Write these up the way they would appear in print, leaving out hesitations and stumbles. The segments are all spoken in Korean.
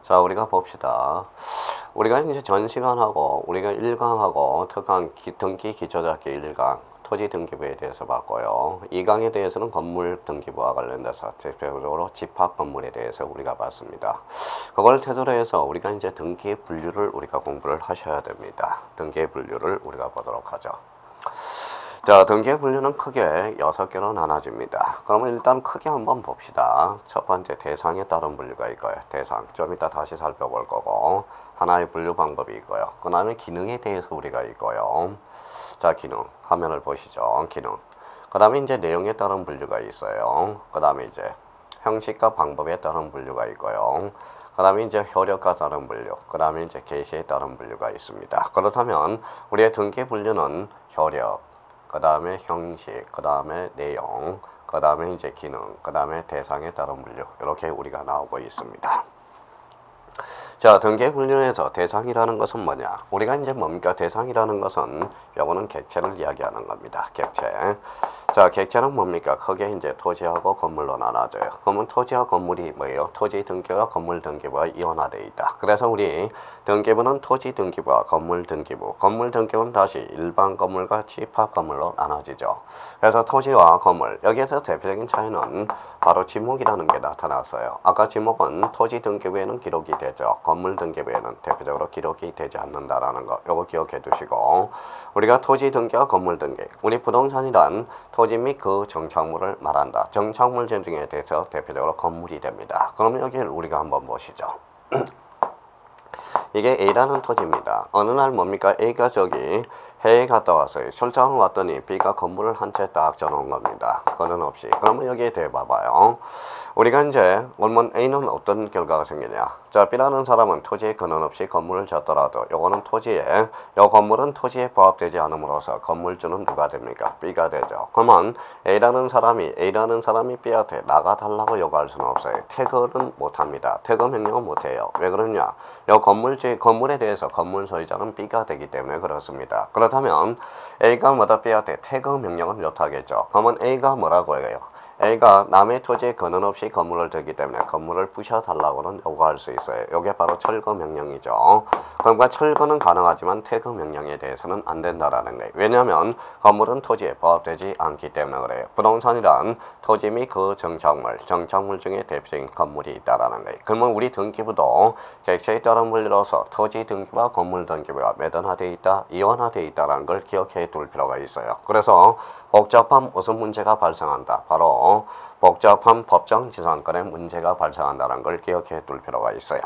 자, 우리가 봅시다. 우리가 이제 전 시간하고 우리가 1강하고 특강 등기 기초자격 1강 토지 등기부에 대해서 봤고요. 2강에 대해서는 건물 등기부와 관련돼서 대표적으로 집합 건물에 대해서 우리가 봤습니다. 그걸 태도로 해서 우리가 이제 등기의 분류를 우리가 공부를 하셔야 됩니다. 등기의 분류를 우리가 보도록 하죠. 자, 등기의 분류는 크게 6개로 나눠집니다. 그러면 일단 크게 한번 봅시다. 첫 번째 대상에 따른 분류가 있고요. 대상, 좀 이따 다시 살펴볼 거고, 하나의 분류 방법이 있고요. 그 다음에 기능에 대해서 우리가 있고요. 자, 기능, 화면을 보시죠. 기능. 그 다음에 이제 내용에 따른 분류가 있어요. 그 다음에 이제 형식과 방법에 따른 분류가 있고요. 그 다음에 이제 효력과 따른 분류, 그 다음에 이제 계시에 따른 분류가 있습니다. 그렇다면 우리의 등기 분류는 효력, 그 다음에 형식, 그 다음에 내용, 그 다음에 이제 기능, 그 다음에 대상에 따른 분류, 이렇게 우리가 나오고 있습니다. 자, 등기 분류에서 대상이라는 것은 뭐냐? 우리가 이제 뭡니까? 대상이라는 것은 요거는 객체를 이야기하는 겁니다. 객체. 자, 객체는 뭡니까? 크게 이제 토지하고 건물로 나눠져요. 그러면 토지와 건물이 뭐예요? 토지 등기와 건물 등기부가 이원화되어 있다. 그래서 우리 등기부는 토지 등기부와 건물 등기부, 건물 등기부는 다시 일반 건물과 집합 건물로 나눠지죠. 그래서 토지와 건물, 여기에서 대표적인 차이는 바로 지목이라는 게 나타났어요. 아까 지목은 토지 등기부에는 기록이 되죠. 건물 등기부에는 대표적으로 기록이 되지 않는다라는 거, 요거 기억해 두시고, 우리가 토지 등기와 건물 등기, 우리 부동산이란 토지 및 그 정착물을 말한다. 정착물 중에 대해서 대표적으로 건물이 됩니다. 그럼 여기를 우리가 한번 보시죠. 이게 A라는 토지입니다. 어느 날 뭡니까? A가 저기 해외에 갔다 왔어요. 출장을 왔더니 B가 건물을 한 채 딱 져놓은 겁니다. 그는 없이. 그러면 여기에 대해 봐봐요. 우리가 이제 원문 A는 어떤 결과가 생기냐? 자, B라는 사람은 토지에 근원 없이 건물을 졌더라도 요거는 토지에, 요 건물은 토지에 부합되지 않음으로써 건물주는 누가 됩니까? B가 되죠. 그러면 A라는 사람이 B한테 나가달라고 요구할 수는 없어요. 태거는 못합니다. 태거 명령은 못해요. 왜 그러냐? 요 건물에 대해서 건물 소유자는 B가 되기 때문에 그렇습니다. 그렇다면 A가 뭐다? B한테 태거 명령은 못하겠죠. 그러면 A가 뭐라고 해요? A가 남의 토지에 근원 없이 건물을 들기 때문에 건물을 부셔달라고는 요구할 수 있어요. 이게 바로 철거 명령이죠. 그러니까 철거는 가능하지만 퇴거 명령에 대해서는 안 된다라는 거예요. 왜냐하면 건물은 토지에 부합되지 않기 때문에 그래요. 부동산이란 토지 및 그 정착물 중에 대표적인 건물이 있다라는 거예요. 그러면 우리 등기부도 객체에 따른 분류로서 토지 등기부와 건물 등기부가 매던화되어 있다, 이원화되어 있다라는 걸 기억해 둘 필요가 있어요. 그래서 복잡한 무슨 문제가 발생한다? 바로 복잡한 법정지상권의 문제가 발생한다는 걸 기억해 둘 필요가 있어요.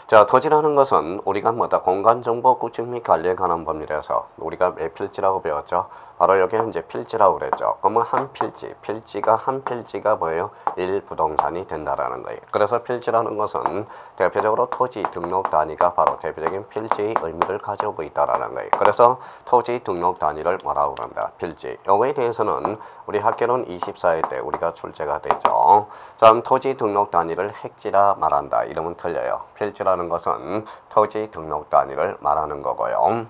자, 토지라는 것은 우리가 뭐다? 공간정보 구축 및 관리에 관한 법률에서 우리가 왜 필지라고 배웠죠? 바로 여기 이제 필지라고 그랬죠. 그러면 한 필지가 뭐예요? 1부동산이 된다라는 거예요. 그래서 필지라는 것은 대표적으로 토지 등록 단위가 바로 대표적인 필지의 의미를 가지고 있다라는 거예요. 그래서 토지 등록 단위를 뭐라고 그런다? 필지. 요거에 대해서는 우리 학교론 24회 때 우리가 출제가 되죠. 자, 토지 등록 단위를 획지라 말한다. 이러면 틀려요. 필지라는 것은 토지 등록 단위를 말하는 거고요.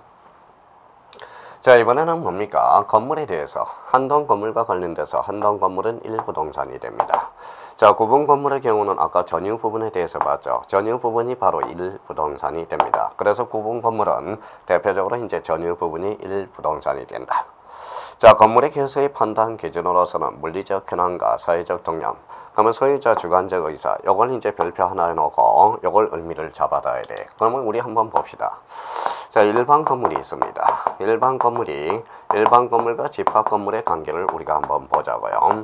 자, 이번에는 뭡니까? 건물에 대해서 한동 건물과 관련돼서 한동 건물은 1부동산이 됩니다. 자, 구분 건물의 경우는 아까 전유 부분에 대해서 봤죠. 전유 부분이 바로 1부동산이 됩니다. 그래서 구분 건물은 대표적으로 이제 전유 부분이 1부동산이 된다. 자, 건물의 개수의 판단 기준으로서는 물리적 현황과 사회적 동향, 그러면 소유자 주관적 의사, 요걸 이제 별표 하나 해놓고 요걸 의미를 잡아놔야 돼. 그러면 우리 한번 봅시다. 자, 일반 건물이 있습니다. 일반 건물과 집합 건물의 관계를 우리가 한번 보자고요.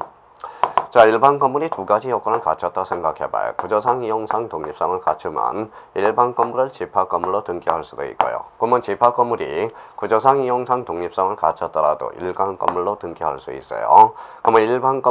자, 일반 건물이 두 가지 요건을 갖췄다 생각해봐요. 구조상, 이용상, 독립성을 갖추면 일반 건물을 집합 건물로 등기할 수도 있고요. 그러면 집합 건물이 구조상, 이용상, 독립성을 갖췄더라도 일반 건물로 등기할 수 있어요. 그러면 일반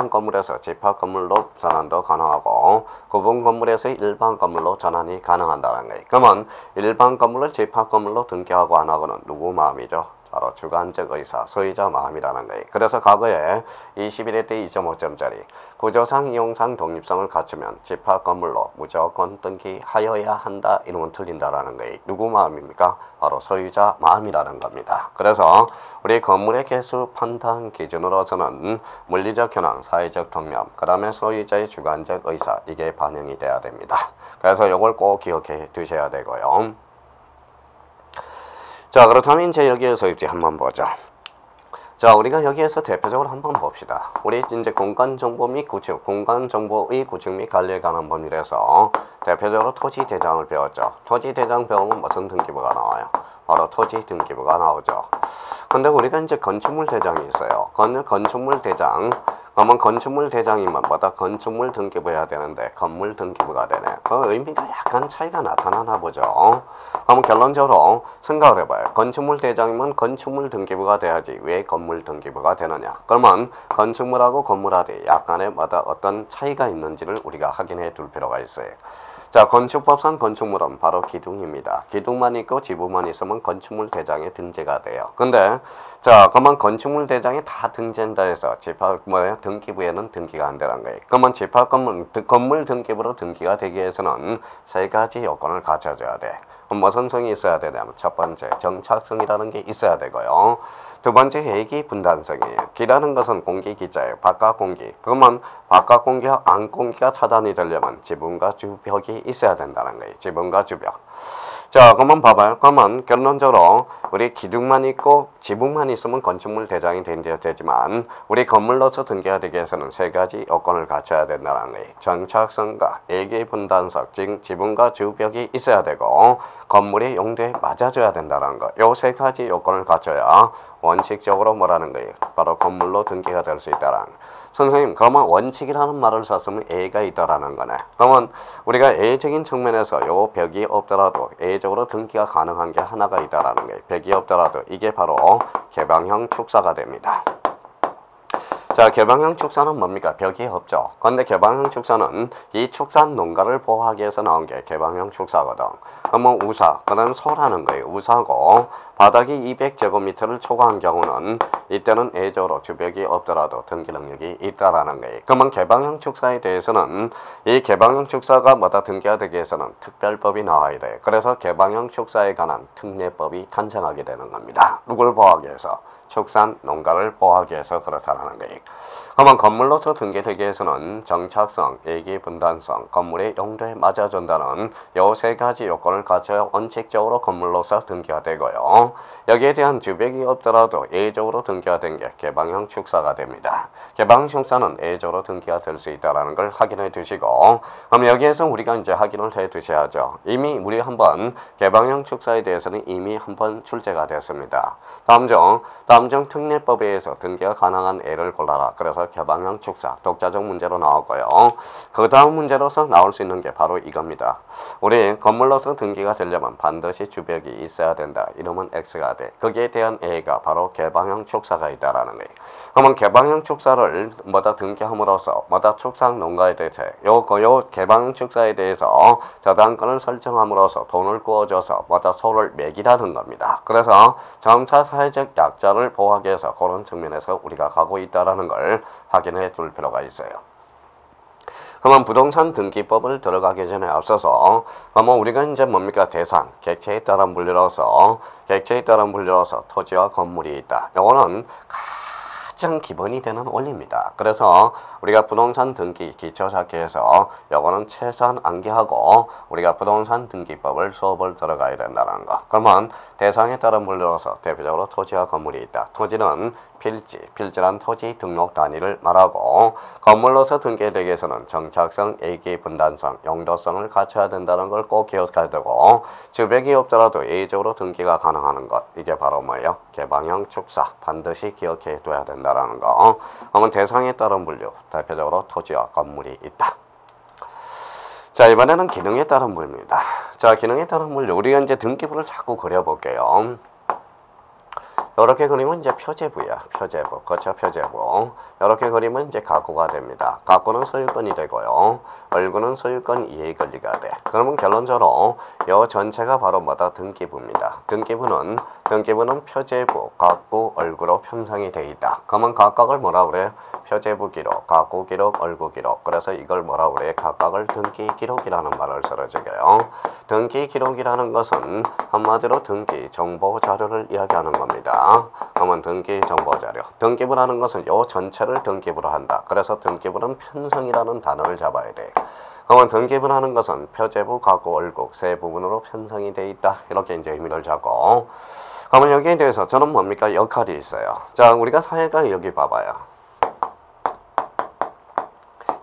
건물에서 집합 건물로 전환도 가능하고 구분 건물에서 일반 건물로 전환이 가능하다는 거예요. 그러면 일반 건물을 집합 건물로 등기하고 안 하고는 누구 마음이죠? 바로 주관적 의사, 소유자 마음이라는 거예요. 그래서 과거에 21회 때 2.5점짜리 구조상, 이용상 독립성을 갖추면 집합 건물로 무조건 등기하여야 한다. 이러면 틀린다라는 거예요. 누구 마음입니까? 바로 소유자 마음이라는 겁니다. 그래서 우리 건물의 개수 판단 기준으로서는 물리적 현황, 사회적 통념, 그 다음에 소유자의 주관적 의사, 이게 반영이 돼야 됩니다. 그래서 이걸 꼭 기억해 두셔야 되고요. 자, 그렇다면 이제 여기에서 이제 한번 보죠. 자, 우리가 여기에서 대표적으로 한번 봅시다. 우리 이제 공간정보 및 구축, 공간정보의 구축 및 관리에 관한 법률에서 대표적으로 토지대장을 배웠죠. 토지대장 배우면 무슨 등기부가 나와요? 바로 토지등기부가 나오죠. 근데 우리가 이제 건축물 대장이 있어요. 건축물 대장. 그러면 건축물 대장이면 뭐다? 건축물 등기부해야 되는데 건물 등기부가 되네. 그 의미가 약간 차이가 나타나나 보죠. 그러면 결론적으로 생각을 해봐요. 건축물 대장이면 건축물 등기부가 돼야지 왜 건물 등기부가 되느냐. 그러면 건축물하고 건물하고 약간의 뭐다 어떤 차이가 있는지를 우리가 확인해 둘 필요가 있어요. 자, 건축법상 건축물은 바로 기둥입니다. 기둥만 있고 지붕만 있으면 건축물 대장에 등재가 돼요. 근데 자, 그러면 건축물 대장에 다 등재한다 해서 집합 등기부에는 등기가 안 되는 거예요. 그러면 집합 건물 등기부로 등기가 되기 위해서는 세 가지 요건을 갖춰줘야 돼. 그럼 무슨 성이 있어야 되냐면 첫 번째 정착성이라는 게 있어야 되고요. 두 번째 해기 분단성이에요. 기라는 것은 공기 기자예요. 바깥 공기. 그러면 바깥 공기와 안 공기가 차단이 되려면 지붕과 주벽이 있어야 된다는 거예요. 지붕과 주벽. 자, 그러면 봐봐요. 그러면 결론적으로 우리 기둥만 있고 지붕만 있으면 건축물 대장이 되지만 우리 건물로서 등기가 되기 위해서는 세 가지 요건을 갖춰야 된다는 거예요. 정착성과 예기 분단성, 즉 지붕과 주벽이 있어야 되고 건물의 용도에 맞아줘야 된다는 거. 요 세 가지 요건을 갖춰야 원칙적으로 뭐라는 거예요? 바로 건물로 등기가 될 수 있다라는 거예요. 선생님, 그러면 원칙이라는 말을 썼으면 A가 있다라는 거네. 그러면 우리가 A적인 측면에서 요 벽이 없더라도 A적으로 등기가 가능한 게 하나가 있다라는 거예요. 벽이 없더라도 이게 바로 개방형 축사가 됩니다. 자, 개방형 축사는 뭡니까? 벽이 없죠. 그런데 개방형 축사는 이 축산 농가를 보호하기 위해서 나온 게 개방형 축사거든. 그러면 우사, 그는 소라는 거예요. 우사고 바닥이 200제곱미터를 초과한 경우는 이때는 예적으로 주벽이 없더라도 등기 능력이 있다라는 거예요. 그러면 개방형 축사에 대해서는 이 개방형 축사가 뭐다 등기가 되기 위해서는 특별법이 나와야 돼요. 그래서 개방형 축사에 관한 특례법이 탄생하게 되는 겁니다. 누굴 보호하기 위해서? 축산 농가를 보호하기 위해서 그렇다는 거예요. 그러면 건물로서 등기되기 위해서는 정착성, 예기 분단성, 건물의 용도에 맞아준다는 요 세 가지 요건을 갖춰야 원칙적으로 건물로서 등기가 되고요. 여기에 대한 주벽이 없더라도 예외적으로 등기가 된 게 개방형 축사가 됩니다. 개방형 축사는 예외적으로 등기가 될 수 있다는 걸 확인해 두시고, 그럼 여기에서 우리가 이제 확인을 해 두셔야죠. 이미 우리 한번 개방형 축사에 대해서는 이미 한번 출제가 됐습니다. 다음 중 특례법에 의해서 등기가 가능한 예를 골라라. 그래서 개방형 축사 독자적 문제로 나오고요. 그 다음 문제로서 나올 수 있는 게 바로 이겁니다. 우리 건물로서 등기가 되려면 반드시 주벽이 있어야 된다. 이러면 X가 돼. 거기에 대한 A가 바로 개방형 축사가 있다라는 거예요. 그러면 개방형 축사를 뭐다 등기함으로써 뭐다 축상 농가에 대해서 요 개방형 축사에 대해서 저당권을 설정함으로써 돈을 구워줘서 뭐다 소를 매기라는 겁니다. 그래서 점차 사회적 약자를 보호하기 위해서 그런 측면에서 우리가 가고 있다라는 걸 확인해 둘 필요가 있어요. 그러면 부동산 등기법을 들어가기 전에 앞서서 그러면 우리가 이제 뭡니까? 대상, 객체에 따른 분류로서 토지와 건물이 있다. 이거는 가장 기본이 되는 원리입니다. 그래서 우리가 부동산 등기 기초사기에서 요거는 최소한 암기하고 우리가 부동산 등기법을 수업을 들어가야 된다는 거. 그러면 대상에 따른 분류로서 대표적으로 토지와 건물이 있다. 토지는 필지란 토지 등록 단위를 말하고 건물로서 등기되기 위해서는 정착성, 예기, 분단성, 용도성을 갖춰야 된다는 걸 꼭 기억해야 되고 주벽이 없더라도 예외적으로 등기가 가능한 것. 이게 바로 뭐예요? 개방형 축사. 반드시 기억해 둬야 된다는 거. 그러면 대상에 따른 분류. 대표적으로 토지와 건물이 있다. 자, 이번에는 기능에 따른 분류입니다. 자, 기능에 따른 분류. 우리가 이제 등기부를 자꾸 그려볼게요. 이렇게 그리면 이제 표제부야. 표제부. 거쳐 표제부. 이렇게 그리면 이제 가구가 됩니다. 가구는 소유권이 되고요. 얼굴은 소유권 이해 권리가 돼. 그러면 결론적으로 이 전체가 바로 뭐다? 등기부입니다. 등기부는 등기부는 표제부, 각구, 얼구로 편성이 되어 있다. 그러면 각각을 뭐라 그래? 표제부 기록, 각구 기록, 얼구 기록. 그래서 이걸 뭐라 그래? 각각을 등기 기록이라는 말을 써줘요. 등기 기록이라는 것은 한마디로 등기 정보 자료를 이야기하는 겁니다. 그러면 등기 정보 자료. 등기부라는 것은 요 전체를 등기부로 한다. 그래서 등기부는 편성이라는 단어를 잡아야 돼. 그러면 등기부라는 것은 표제부, 각구, 얼국 세 부분으로 편성이 되어 있다. 이렇게 이제 의미를 잡고. 그러면 여기에 대해서 저는 뭡니까? 역할이 있어요. 자, 우리가 사회가 여기 봐봐요.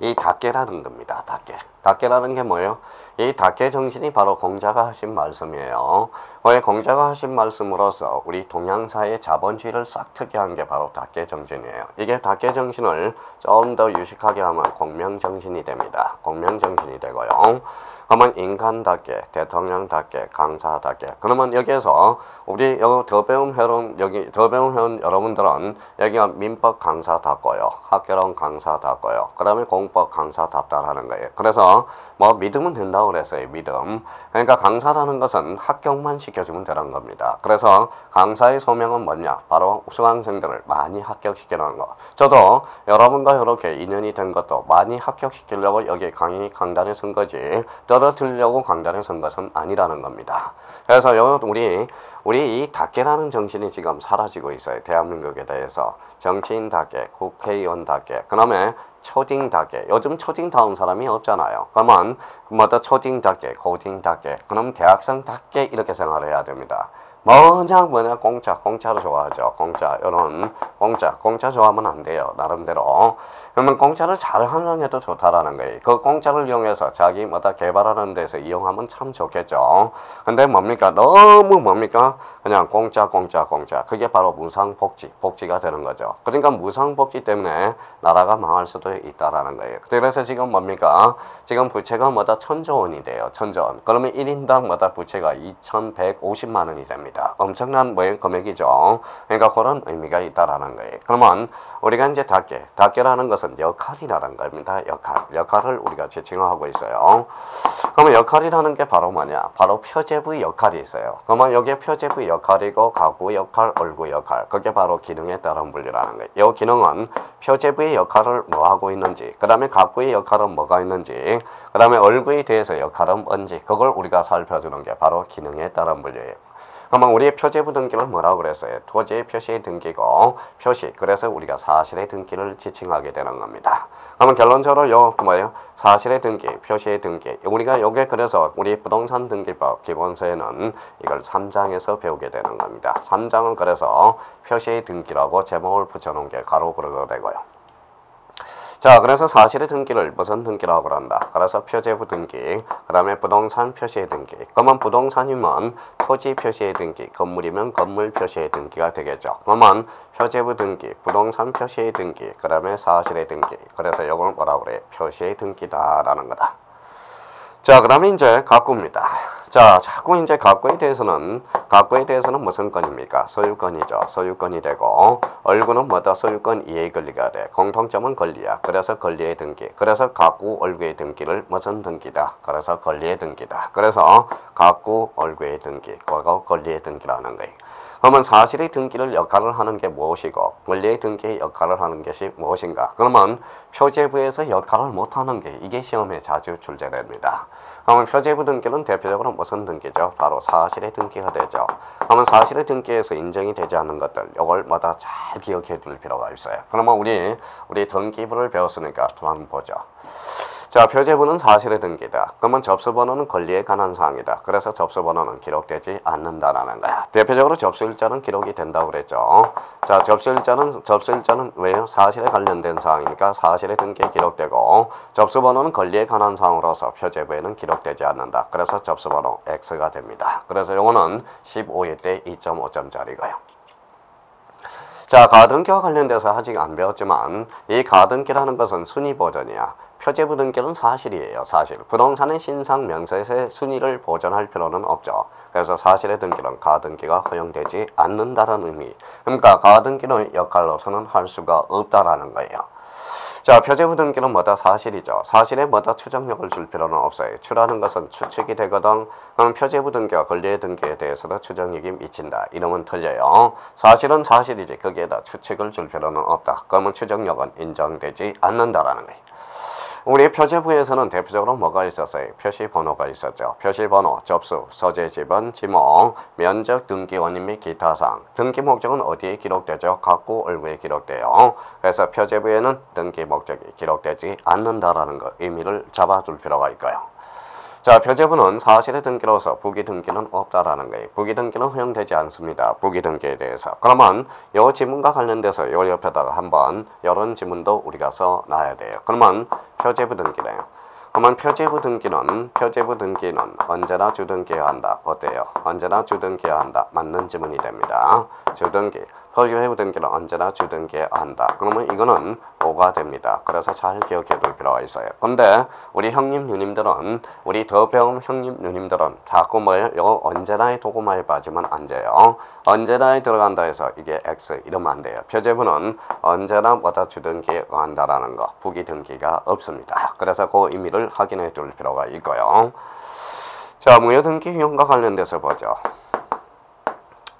이 닭개라는 겁니다. 닭개. 닭개라는 게 뭐예요? 이 닭개 정신이 바로 공자가 하신 말씀이에요. 왜 공자가 하신 말씀으로서 우리 동양사의 자본주의를 싹트게 한 게 바로 닭개 정신이에요. 이게 닭개 정신을 좀 더 유식하게 하면 공명정신이 됩니다. 공명정신이 되고요. 그러면 인간답게, 대통령답게, 강사답게. 그러면 여기에서 우리 더 배운 회원 여러분들은 여기가 민법 강사답고요, 학개론 강사답고요, 그 다음에 공법 강사답다라는 거예요. 그래서 뭐 믿으면 된다고 그랬어요. 믿음. 그러니까 강사라는 것은 합격만 시켜주면 되는 겁니다. 그래서 강사의 소명은 뭐냐? 바로 수강생들을 많이 합격시키는 거. 저도 여러분과 이렇게 인연이 된 것도 많이 합격시키려고 여기 강단에 선 거지, 떨어뜨리려고 강단에 선 것은 아니라는 겁니다. 그래서 우리 이 닭개라는 정신이 지금 사라지고 있어요. 대한민국에 대해서. 정치인 닭개, 국회의원 닭개, 그 다음에 초딩 닭개. 요즘 초딩 다운 사람이 없잖아요. 그러면 뭐다 초딩 닭개, 고딩 닭개, 그럼 대학생 닭개 이렇게 생활해야 됩니다. 뭐냐 공짜를 좋아하죠. 공짜 좋아하면 안 돼요. 나름대로. 그러면 공짜를 잘 활용해도 좋다라는 거예요. 그 공짜를 이용해서 자기 뭐다 개발하는 데서 이용하면 참 좋겠죠. 근데 뭡니까? 너무 그냥 공짜. 그게 바로 무상복지가 되는 거죠. 그러니까 무상복지 때문에 나라가 망할 수도 있다라는 거예요. 그래서 지금 뭡니까? 지금 부채가 뭐다 1,000조 원이 돼요. 1,000조 원. 그러면 1인당 뭐다 부채가 2,150만 원이 됩니다. 엄청난 금액이죠. 그러니까 그런 의미가 있다라는 거예요. 그러면 우리가 이제 닭개라는 것은 역할이라는 겁니다. 역할을 우리가 지칭하고 있어요. 그러면 역할이라는 게 바로 뭐냐? 바로 표제부의 역할이 있어요. 그러면 여기에 표제부의 역할이고 가구 역할, 얼구 역할. 그게 바로 기능에 따른 분류라는 거예요. 이 기능은 표제부의 역할을 뭐 하고 있는지, 그 다음에 가구의 역할은 뭐가 있는지, 그 다음에 얼구에 대해서 역할은 뭔지, 그걸 우리가 살펴주는 게 바로 기능에 따른 분류예요. 그러면 우리의 표제부 등기를 뭐라고 그랬어요? 토지의 표시의 등기고, 표시. 그래서 우리가 사실의 등기를 지칭하게 되는 겁니다. 그러면 결론적으로 사실의 등기, 표시의 등기. 우리가 요게 그래서 우리 부동산 등기법 기본서에는 이걸 3장에서 배우게 되는 겁니다. 3장은 그래서 표시의 등기라고 제목을 붙여놓은 게 가로 그러게 되고요. 자, 그래서 사실의 등기를 무슨 등기라고 그런다? 그래서 표제부 등기, 그 다음에 부동산 표시의 등기. 그러면 부동산이면 토지 표시의 등기, 건물이면 건물 표시의 등기가 되겠죠. 그러면 표제부 등기, 부동산 표시의 등기, 그 다음에 사실의 등기. 그래서 이걸 뭐라고 그래? 표시의 등기다라는 거다. 자, 그 다음에 이제 가구입니다. 자, 자꾸 이제 가구에 대해서는 무슨 건입니까? 소유권이죠. 소유권이 되고, 얼구는 뭐다? 소유권 이해 권리가 돼. 공통점은 권리야. 그래서 권리의 등기. 그래서 가구, 얼구의 등기를 무슨 등기다? 그래서 권리의 등기다. 그래서 가구, 얼구의 등기, 그거 권리의 등기라는 거예요. 그러면 사실의 등기를 역할을 하는 게 무엇이고 권리의 등기의 역할을 하는 것이 무엇인가? 그러면 표제부에서 역할을 못하는 게 이게 시험에 자주 출제됩니다. 그러면 표제부 등기는 대표적으로 무슨 등기죠? 바로 사실의 등기가 되죠. 그러면 사실의 등기에서 인정이 되지 않는 것들 이걸 마다 잘 기억해 둘 필요가 있어요. 그러면 우리 등기부를 배웠으니까 한번 보죠. 자, 표제부는 사실의 등기다. 그러면 접수번호는 권리에 관한 사항이다. 그래서 접수번호는 기록되지 않는다라는 거야. 대표적으로 접수일자는 기록이 된다고 그랬죠. 자, 접수일자는 왜요? 사실에 관련된 사항이니까 사실의 등기에 기록되고, 접수번호는 권리에 관한 사항으로서 표제부에는 기록되지 않는다. 그래서 접수번호 X가 됩니다. 그래서 요거는 15일 때 2.5점짜리고요. 자, 가등기와 관련돼서 아직 안 배웠지만 이 가등기라는 것은 순위 버전이야. 표제부 등기는 사실이에요. 사실. 부동산의 신상 명세서의 순위를 보존할 필요는 없죠. 그래서 사실의 등기는 가등기가 허용되지 않는다는 의미. 그러니까 가등기의 역할로서는 할 수가 없다라는 거예요. 자, 표제부 등기는 뭐다? 사실이죠. 사실에 뭐다? 추정력을 줄 필요는 없어요. 추라는 것은 추측이 되거든. 그럼 표제부 등기와 권리의 등기에 대해서도 추정력이 미친다. 이러면 틀려요. 사실은 사실이지. 거기에다 추측을 줄 필요는 없다. 그러면 추정력은 인정되지 않는다라는 거예요. 우리 표제부에서는 대표적으로 뭐가 있었어요? 표시번호가 있었죠. 표시번호, 접수, 서재 지번, 지목, 면적, 등기 원인 및 기타 사항. 등기 목적은 어디에 기록되죠? 각구 얼구에 기록돼요. 그래서 표제부에는 등기 목적이 기록되지 않는다라는 거 의미를 잡아줄 필요가 있고요. 자, 표제부는 사실의 등기로서 부기 등기는 없다라는 거예요. 부기 등기는 허용되지 않습니다. 부기 등기에 대해서. 그러면 요 지문과 관련돼서 요 옆에다가 한번 이런 지문도 우리가 써놔야 돼요. 그러면 표제부 등기네요. 그러면 표제부 등기는 언제나 주등기해야 한다. 어때요? 언제나 주등기해야 한다. 맞는 지문이 됩니다. 주등기. 표제부 등기는 언제나 주등기해야 한다. 그러면 이거는 오가 됩니다. 그래서 잘 기억해 둘 필요가 있어요. 근데 우리 형님 누님들은 우리 더 배운 형님 누님들은 자꾸 뭐예요? 이거 언제나에 도구마에 빠지면 안 돼요. 언제나에 들어간다 해서 이게 X 이러면 안 돼요. 표제부는 언제나 뭐다 주등기에 한다라는 거. 부기 등기가 없습니다. 그래서 그 의미를 확인해 둘 필요가 있고요. 자, 무효등기 유형과 관련돼서 보죠.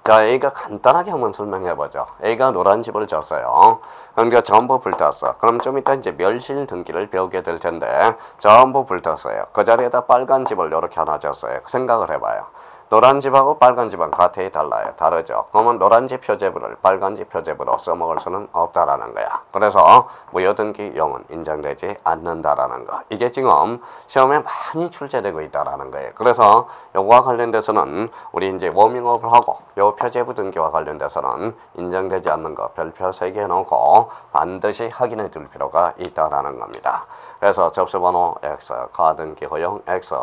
자, A가 간단하게 한번 설명해보죠. A가 노란 집을 졌어요. 그러니까 전부 불탔어. 그럼 좀 이따 이제 멸실 등기를 배우게 될 텐데 전부 불탔어요. 그 자리에다 빨간 집을 이렇게 하나 졌어요. 생각을 해봐요. 노란 집하고 빨간 집은 가태이 달라요. 다르죠. 그러면 노란 집 표제부를 빨간 집 표제부로 써먹을 수는 없다라는 거야. 그래서 무효등기 유형은 인정되지 않는다라는 거. 이게 지금 시험에 많이 출제되고 있다라는 거예요. 그래서 요거와 관련돼서는 우리 이제 워밍업을 하고 요 표제부 등기와 관련돼서는 인정되지 않는 거 별표 3개 해놓고 반드시 확인해 둘 필요가 있다라는 겁니다. 그래서 접수번호 X, 가등기 허용 X,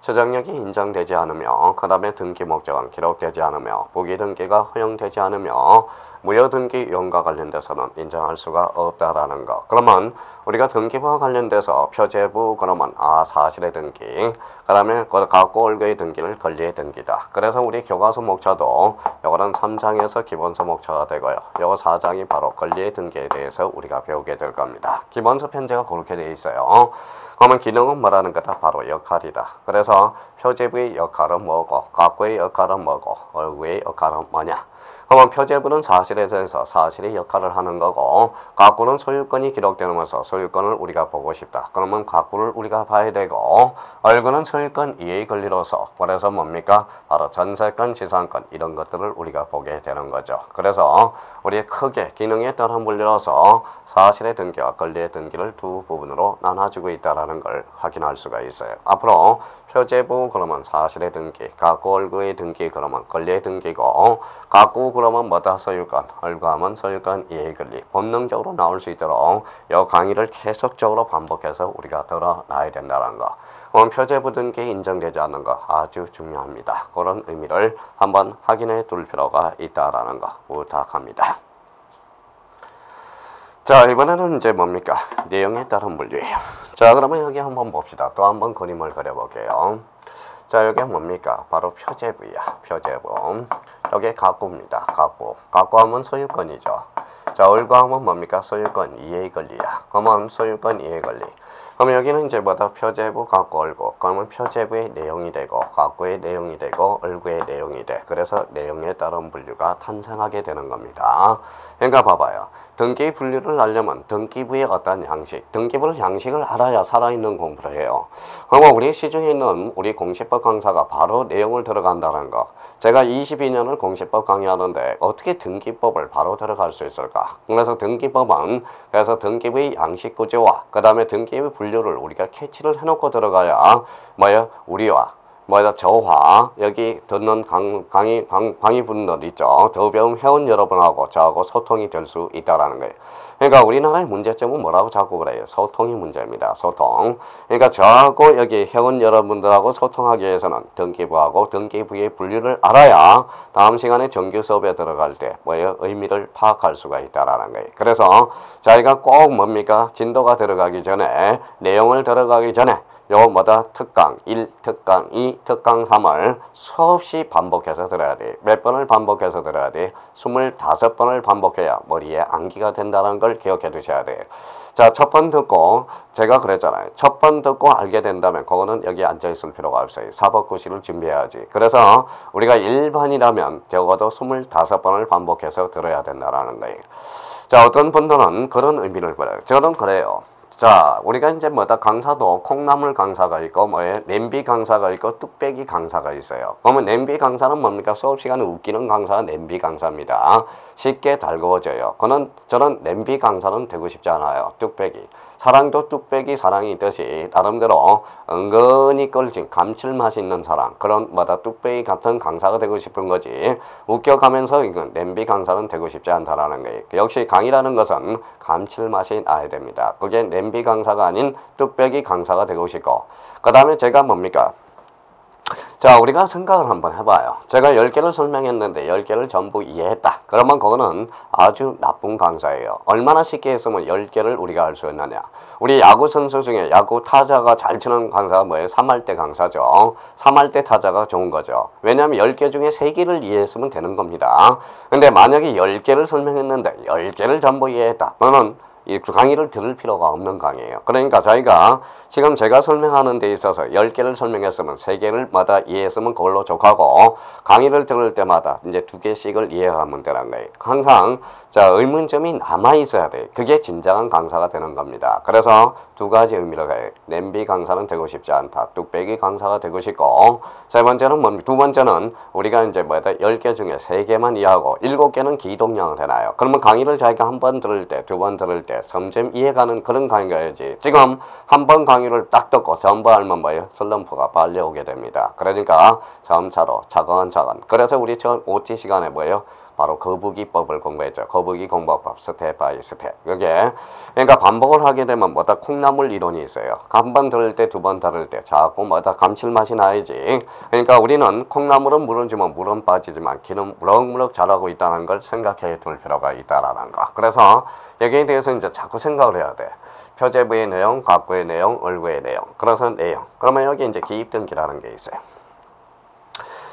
추정력이 인정되지 않으며 그 다음에 등기 목적은 기록되지 않으며 부기 등기가 허용되지 않으며 무효등기 유형과 관련돼서는 인정할 수가 없다라는 거. 그러면 우리가 등기부와 관련돼서 표제부 그러면 사실의 등기, 그 다음에 각구 얼구의 등기를 권리의 등기다. 그래서 우리 교과서 목차도 요거는 3장에서 기본서 목차가 되고요. 요거 4장이 바로 권리의 등기에 대해서 우리가 배우게 될 겁니다. 기본서 편제가 그렇게 돼 있어요. 그러면 기능은 뭐라는 거다? 바로 역할이다. 그래서 표제부의 역할은 뭐고, 각구의 역할은 뭐고, 얼구의 역할은 뭐냐? 그러면 표제부는 사실에 대해서 사실의 역할을 하는 거고, 각구는 소유권이 기록되면서 소유권을 우리가 보고 싶다. 그러면 각구를 우리가 봐야 되고, 얼구는 소유권 이해의 권리로서, 그래서 뭡니까? 바로 전세권, 지상권 이런 것들을 우리가 보게 되는 거죠. 그래서 우리 크게 기능에 따른 분리로서 사실의 등기와 권리의 등기를 두 부분으로 나눠주고 있다는 걸 확인할 수가 있어요. 앞으로 표제부 그러면 사실의 등기, 각구 얼구의 등기 그러면 권리의 등기고, 각구 그러면 뭐다? 소유권, 얼구하면 소유권 이해의 권리. 본능적으로 나올 수 있도록 이 강의를 계속적으로 반복해서 우리가 들어놔야 된다는 거. 그럼 표제부 등기 인정되지 않는 거 아주 중요합니다. 그런 의미를 한번 확인해 둘 필요가 있다라는 거 부탁합니다. 자, 이번에는 이제 뭡니까? 내용에 따른 분류예요. 자, 그러면 여기 한번 봅시다. 또 한번 그림을 그려볼게요. 자, 여기 뭡니까? 바로 표제부야. 표제부. 여기 각구입니다. 각구. 각구하면 소유권이죠. 자, 얼구하면 뭡니까? 소유권 이해의 권리야. 그러면 소유권 이해의 권리. 그럼 여기는 이제 뭐다? 표제부, 각구, 얼구. 그러면 표제부의 내용이 되고, 각구의 내용이 되고, 얼구의 내용이 돼. 그래서 내용에 따른 분류가 탄생하게 되는 겁니다. 그러니까 봐봐요. 등기 분류를 하려면 등기부의 어떤 양식, 등기부를 양식을 알아야 살아있는 공부를 해요. 그러면 우리 시중에 있는 우리 공시법 강사가 바로 내용을 들어간다는 거. 제가 22년을 공시법 강의하는데 어떻게 등기법을 바로 들어갈 수 있을까? 그래서 등기법은 그래서 등기부의 양식 구조와 그 다음에 등기부 분류를 우리가 캐치를 해놓고 들어가야 뭐야? 우리와 저와 여기 듣는 강의 분들 있죠. 더 배움 회원 여러분하고 저하고 소통이 될 수 있다라는 거예요. 그러니까 우리나라의 문제점은 뭐라고 자꾸 그래요? 소통이 문제입니다. 소통. 그러니까 저하고 여기 회원 여러분들하고 소통하기 위해서는 등기부하고 등기부의 분류를 알아야 다음 시간에 정규 수업에 들어갈 때 뭐예요? 의미를 파악할 수가 있다라는 거예요. 그래서 저희가 꼭 뭡니까? 진도가 들어가기 전에 내용을 들어가기 전에 요 뭐다 특강 1, 특강 2, 특강 3을 수없이 반복해서 들어야 돼. 몇 번을 반복해서 들어야 돼? 25번을 반복해야 머리에 암기가 된다는 걸 기억해 두셔야 돼. 자, 첫 번 듣고 제가 그랬잖아요. 첫 번 듣고 알게 된다면 그거는 여기 앉아있을 필요가 없어요. 4법 9시를 준비해야지. 그래서 우리가 1번이라면 적어도 25번을 반복해서 들어야 된다는 거예요. 자, 어떤 분들은 그런 의미를 벌여요. 저는 그래요. 자, 우리가 이제 뭐다 강사도 콩나물 강사가 있고 뭐예요? 냄비 강사가 있고 뚝배기 강사가 있어요. 그러면 냄비 강사는 뭡니까? 수업 시간에 웃기는 강사가 냄비 강사입니다. 쉽게 달궈져요. 저는 냄비 강사는 되고 싶지 않아요. 뚝배기. 사랑도 뚝배기 사랑이 있듯이 나름대로 은근히 끓진 감칠맛 있는 사랑, 그런 뭐다 뚝배기 같은 강사가 되고 싶은 거지, 웃겨가면서 이건 냄비 강사는 되고 싶지 않다라는 거예요. 역시 강의라는 것은 감칠맛이 나야 됩니다. 그게 냄비 강사가 아닌 뚝배기 강사가 되고 싶고, 그 다음에 제가 뭡니까? 자, 우리가 생각을 한번 해봐요. 제가 10개를 설명했는데 10개를 전부 이해했다. 그러면 그거는 아주 나쁜 강사예요. 얼마나 쉽게 했으면 10개를 우리가 알 수 있느냐. 우리 야구 선수 중에 야구 타자가 잘 치는 강사가 뭐예요? 3할 때 강사죠. 3할 때 타자가 좋은 거죠. 왜냐하면 10개 중에 3개를 이해했으면 되는 겁니다. 근데 만약에 10개를 설명했는데 10개를 전부 이해했다. 그거는 이 강의를 들을 필요가 없는 강의예요. 그러니까 저희가 지금 제가 설명하는 데 있어서 10개를 설명했으면 3개를 마다 이해했으면 그걸로 족하고, 강의를 들을 때마다 이제 2개씩을 이해하면 되는 거예요. 항상 자, 의문점이 남아 있어야 돼. 그게 진정한 강사가 되는 겁니다. 그래서 두 가지 의미를 해요. 냄비 강사는 되고 싶지 않다. 뚝배기 강사가 되고 싶고, 세 번째는 뭡니까? 두 번째는 우리가 이제 뭐다 10개 중에 3개만 이해하고 7개는 기동량을 해놔요. 그러면 강의를 자기가 한 번 들을 때, 두 번 들을 때 점점 이해가는 그런 강의가 해야지. 지금 한 번 강의를 딱 듣고 전부 알면 뭐예요? 슬럼프가 빨리 오게 됩니다. 그러니까 점차로 차근차근. 그래서 우리 저 OT 시간에 뭐예요? 바로 거북이법을 공부했죠. 거북이 공부법 스텝 바이 스텝. 그게 그러니까 반복을 하게 되면 뭐다 콩나물 이론이 있어요. 한 번 들을 때, 두 번 들을 때 자꾸 뭐다 감칠맛이 나야지. 그러니까 우리는 콩나물은 물은 주면 물은 빠지지만 기는 무럭무럭 자라고 있다는 걸 생각해 둘 필요가 있다라는 거. 그래서 여기에 대해서 이제 자꾸 생각을 해야 돼. 표제부의 내용, 각구의 내용, 얼구의 내용. 그래서 내용. 그러면 여기 이제 기입등기라는 게 있어요.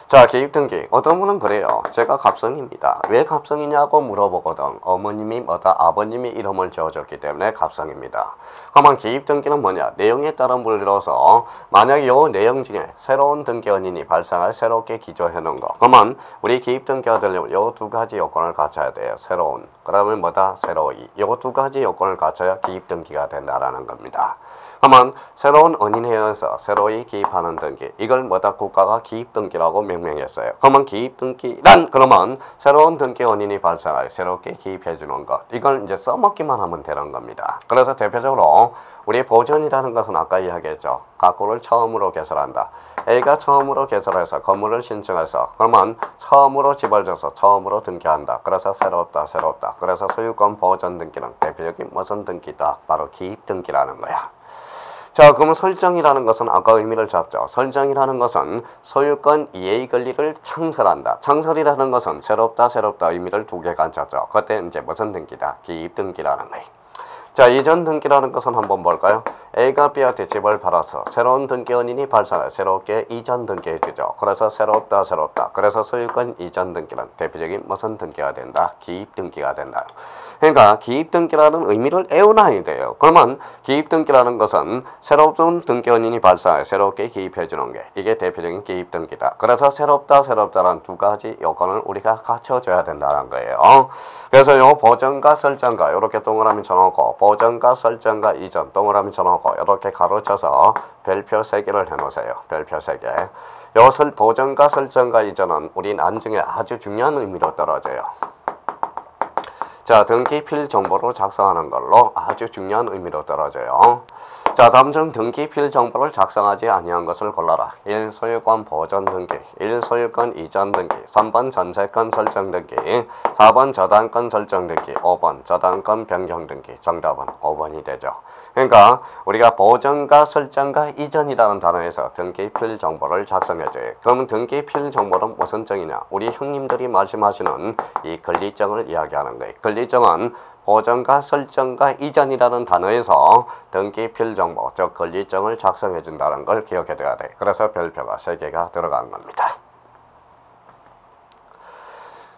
자, 기입등기. 어떤 분은 그래요. 제가 갑성입니다. 왜 갑성이냐고 물어보거든. 어머님이 뭐다 아버님이 이름을 지어줬기 때문에 갑성입니다. 그러면 기입등기는 뭐냐? 내용에 따른 물리로서 만약에 요 내용 중에 새로운 등기원인이 발생할 새롭게 기조해 놓은 거. 그러면 우리 기입등기가 되려면 요 두 가지 요건을 갖춰야 돼요. 새로운. 그러면 뭐다? 새로이. 요 두 가지 요건을 갖춰야 기입등기가 된다라는 겁니다. 그러면 새로운 원인에 의해서 새로이 기입하는 등기, 이걸 뭐다 국가가 기입등기라고 명명했어요. 그러면 기입등기란 그러면 새로운 등기 원인이 발생하여 새롭게 기입해주는 것, 이걸 이제 써먹기만 하면 되는 겁니다. 그래서 대표적으로 우리 보전이라는 것은 아까 이야기했죠. 가구를 처음으로 개설한다. A가 처음으로 개설해서 건물을 신청해서 그러면 처음으로 집을 져서 처음으로 등기한다. 그래서 새롭다. 그래서 소유권 보전 등기는 대표적인 무슨 등기다? 바로 기입등기라는 거야. 자, 그러면 설정이라는 것은 아까 의미를 잡죠. 설정이라는 것은 소유권 이해 권리를 창설한다. 창설이라는 것은 새롭다 의미를 두 개 갖췄죠. 그때 이제 무슨 등기다? 기입등기라는 거예요. 자, 이전 등기라는 것은 한번 볼까요? A가 B한테 집을 팔아서 새로운 등기 원인이 발생해 새롭게 이전 등기해 주죠. 그래서 새롭다. 그래서 소유권 이전 등기는 대표적인 무슨 등기가 된다? 기입등기가 된다. 그러니까 기입등기라는 의미를 애워놔야 돼요. 그러면 기입등기라는 것은 새로운 등기 원인이 발생해 새롭게 기입해 주는 게 이게 대표적인 기입등기다. 그래서 새롭다라는 두 가지 요건을 우리가 갖춰줘야 된다는 거예요. 그래서 요 보전과 설정과 이렇게 동그라미 쳐놓고, 보전과 설정과 이전 동그라미 쳐놓고 이렇게 가로쳐서 별표 3개를 해놓으세요. 별표 3개. 요 보전과 설정과 이전은 우리 나중에 아주 중요한 의미로 떨어져요. 자, 등기필 정보를 작성하는 걸로 아주 중요한 의미로 떨어져요. 자, 다음 중 등기필 정보를 작성하지 아니한 것을 골라라. 1. 소유권 보전 등기, 1. 소유권 이전 등기, 3번 전세권 설정 등기, 4번 저당권 설정 등기, 5번 저당권 변경 등기. 정답은 5번이 되죠. 그러니까 우리가 보전과 설정과 이전이라는 단어에서 등기필 정보를 작성해줘요. 그러면 등기필 정보는 무슨 정이냐? 우리 형님들이 말씀하시는 이 권리정을 이야기하는 거예요. 권리정은 보전과 설정과 이전이라는 단어에서 등기 필정보, 즉 권리증을 작성해 준다는 걸 기억해둬야 돼. 그래서 별표가 3개가 들어간 겁니다.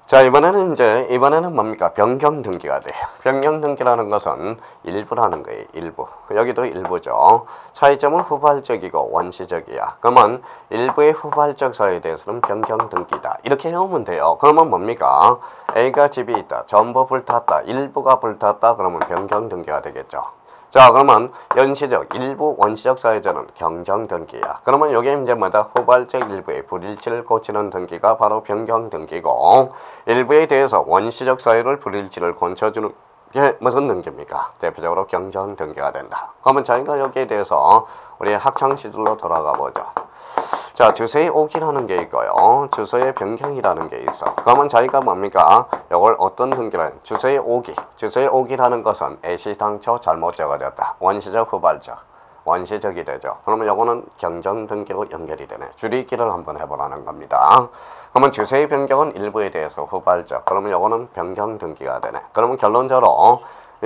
자, 이번에는 뭡니까? 변경 등기가 돼요. 변경 등기라는 것은 일부라는 거예요. 일부. 여기도 일부죠. 차이점은 후발적이고 원시적이야. 그러면 일부의 후발적 사유에 대해서는 변경 등기다. 이렇게 해오면 돼요. 그러면 뭡니까? A가 집이 있다. 전부 불탔다. 일부가 불탔다. 그러면 변경 등기가 되겠죠. 자, 그러면 연시적, 일부 원시적 사유자는 경정 등기야. 그러면 여기 이제 뭐다? 후발적 일부의 불일치를 고치는 등기가 바로 변경 등기고, 일부에 대해서 원시적 사유를 불일치를 고쳐주는 게 무슨 등기입니까? 대표적으로 경정 등기가 된다. 그러면 저희가 여기에 대해서 우리 학창 시절로 돌아가 보죠. 자, 주소의 오기라는 게 있고요. 주소의 변경이라는 게 있어. 그러면 저희가 뭡니까? 이걸 어떤 등기를, 주소의 오기. 주소의 오기라는 것은 애시당초 잘못 적어졌다. 원시적, 후발적. 원시적이 되죠. 그러면 요거는 경정 등기로 연결이 되네. 줄이기를 한번 해보라는 겁니다. 그러면 주소의 변경은 일부에 대해서 후발적. 그러면 요거는 변경 등기가 되네. 그러면 결론적으로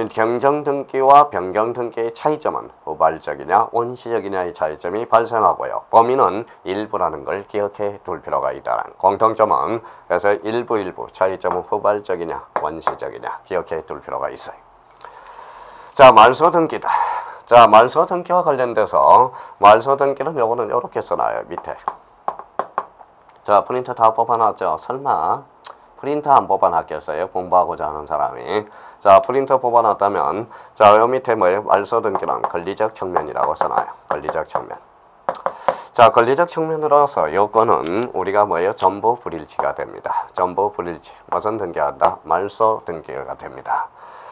경정 등기와 변경 등기의 차이점은 후발적이냐 원시적이냐의 차이점이 발생하고요. 범위는 일부라는 걸 기억해 둘 필요가 있다는 공통점은, 그래서 일부 차이점은 후발적이냐 원시적이냐 기억해 둘 필요가 있어요. 자, 말소 등기다. 자, 말소 등기와 관련돼서 말소 등기는 요거는 이렇게 써놔요. 밑에. 자, 프린터 다 뽑아놨죠? 설마 프린터 안 뽑아놨겠어요? 공부하고자 하는 사람이. 자, 프린터 뽑아놨다면, 자, 요 밑에 뭐예요? 말소 등기는 권리적 측면이라고 써놔요. 권리적 측면. 자, 권리적 측면으로서 요거는 우리가 뭐예요? 전부 불일치가 됩니다. 전부 불일치. 무슨 등기한다? 말소 등기가 됩니다.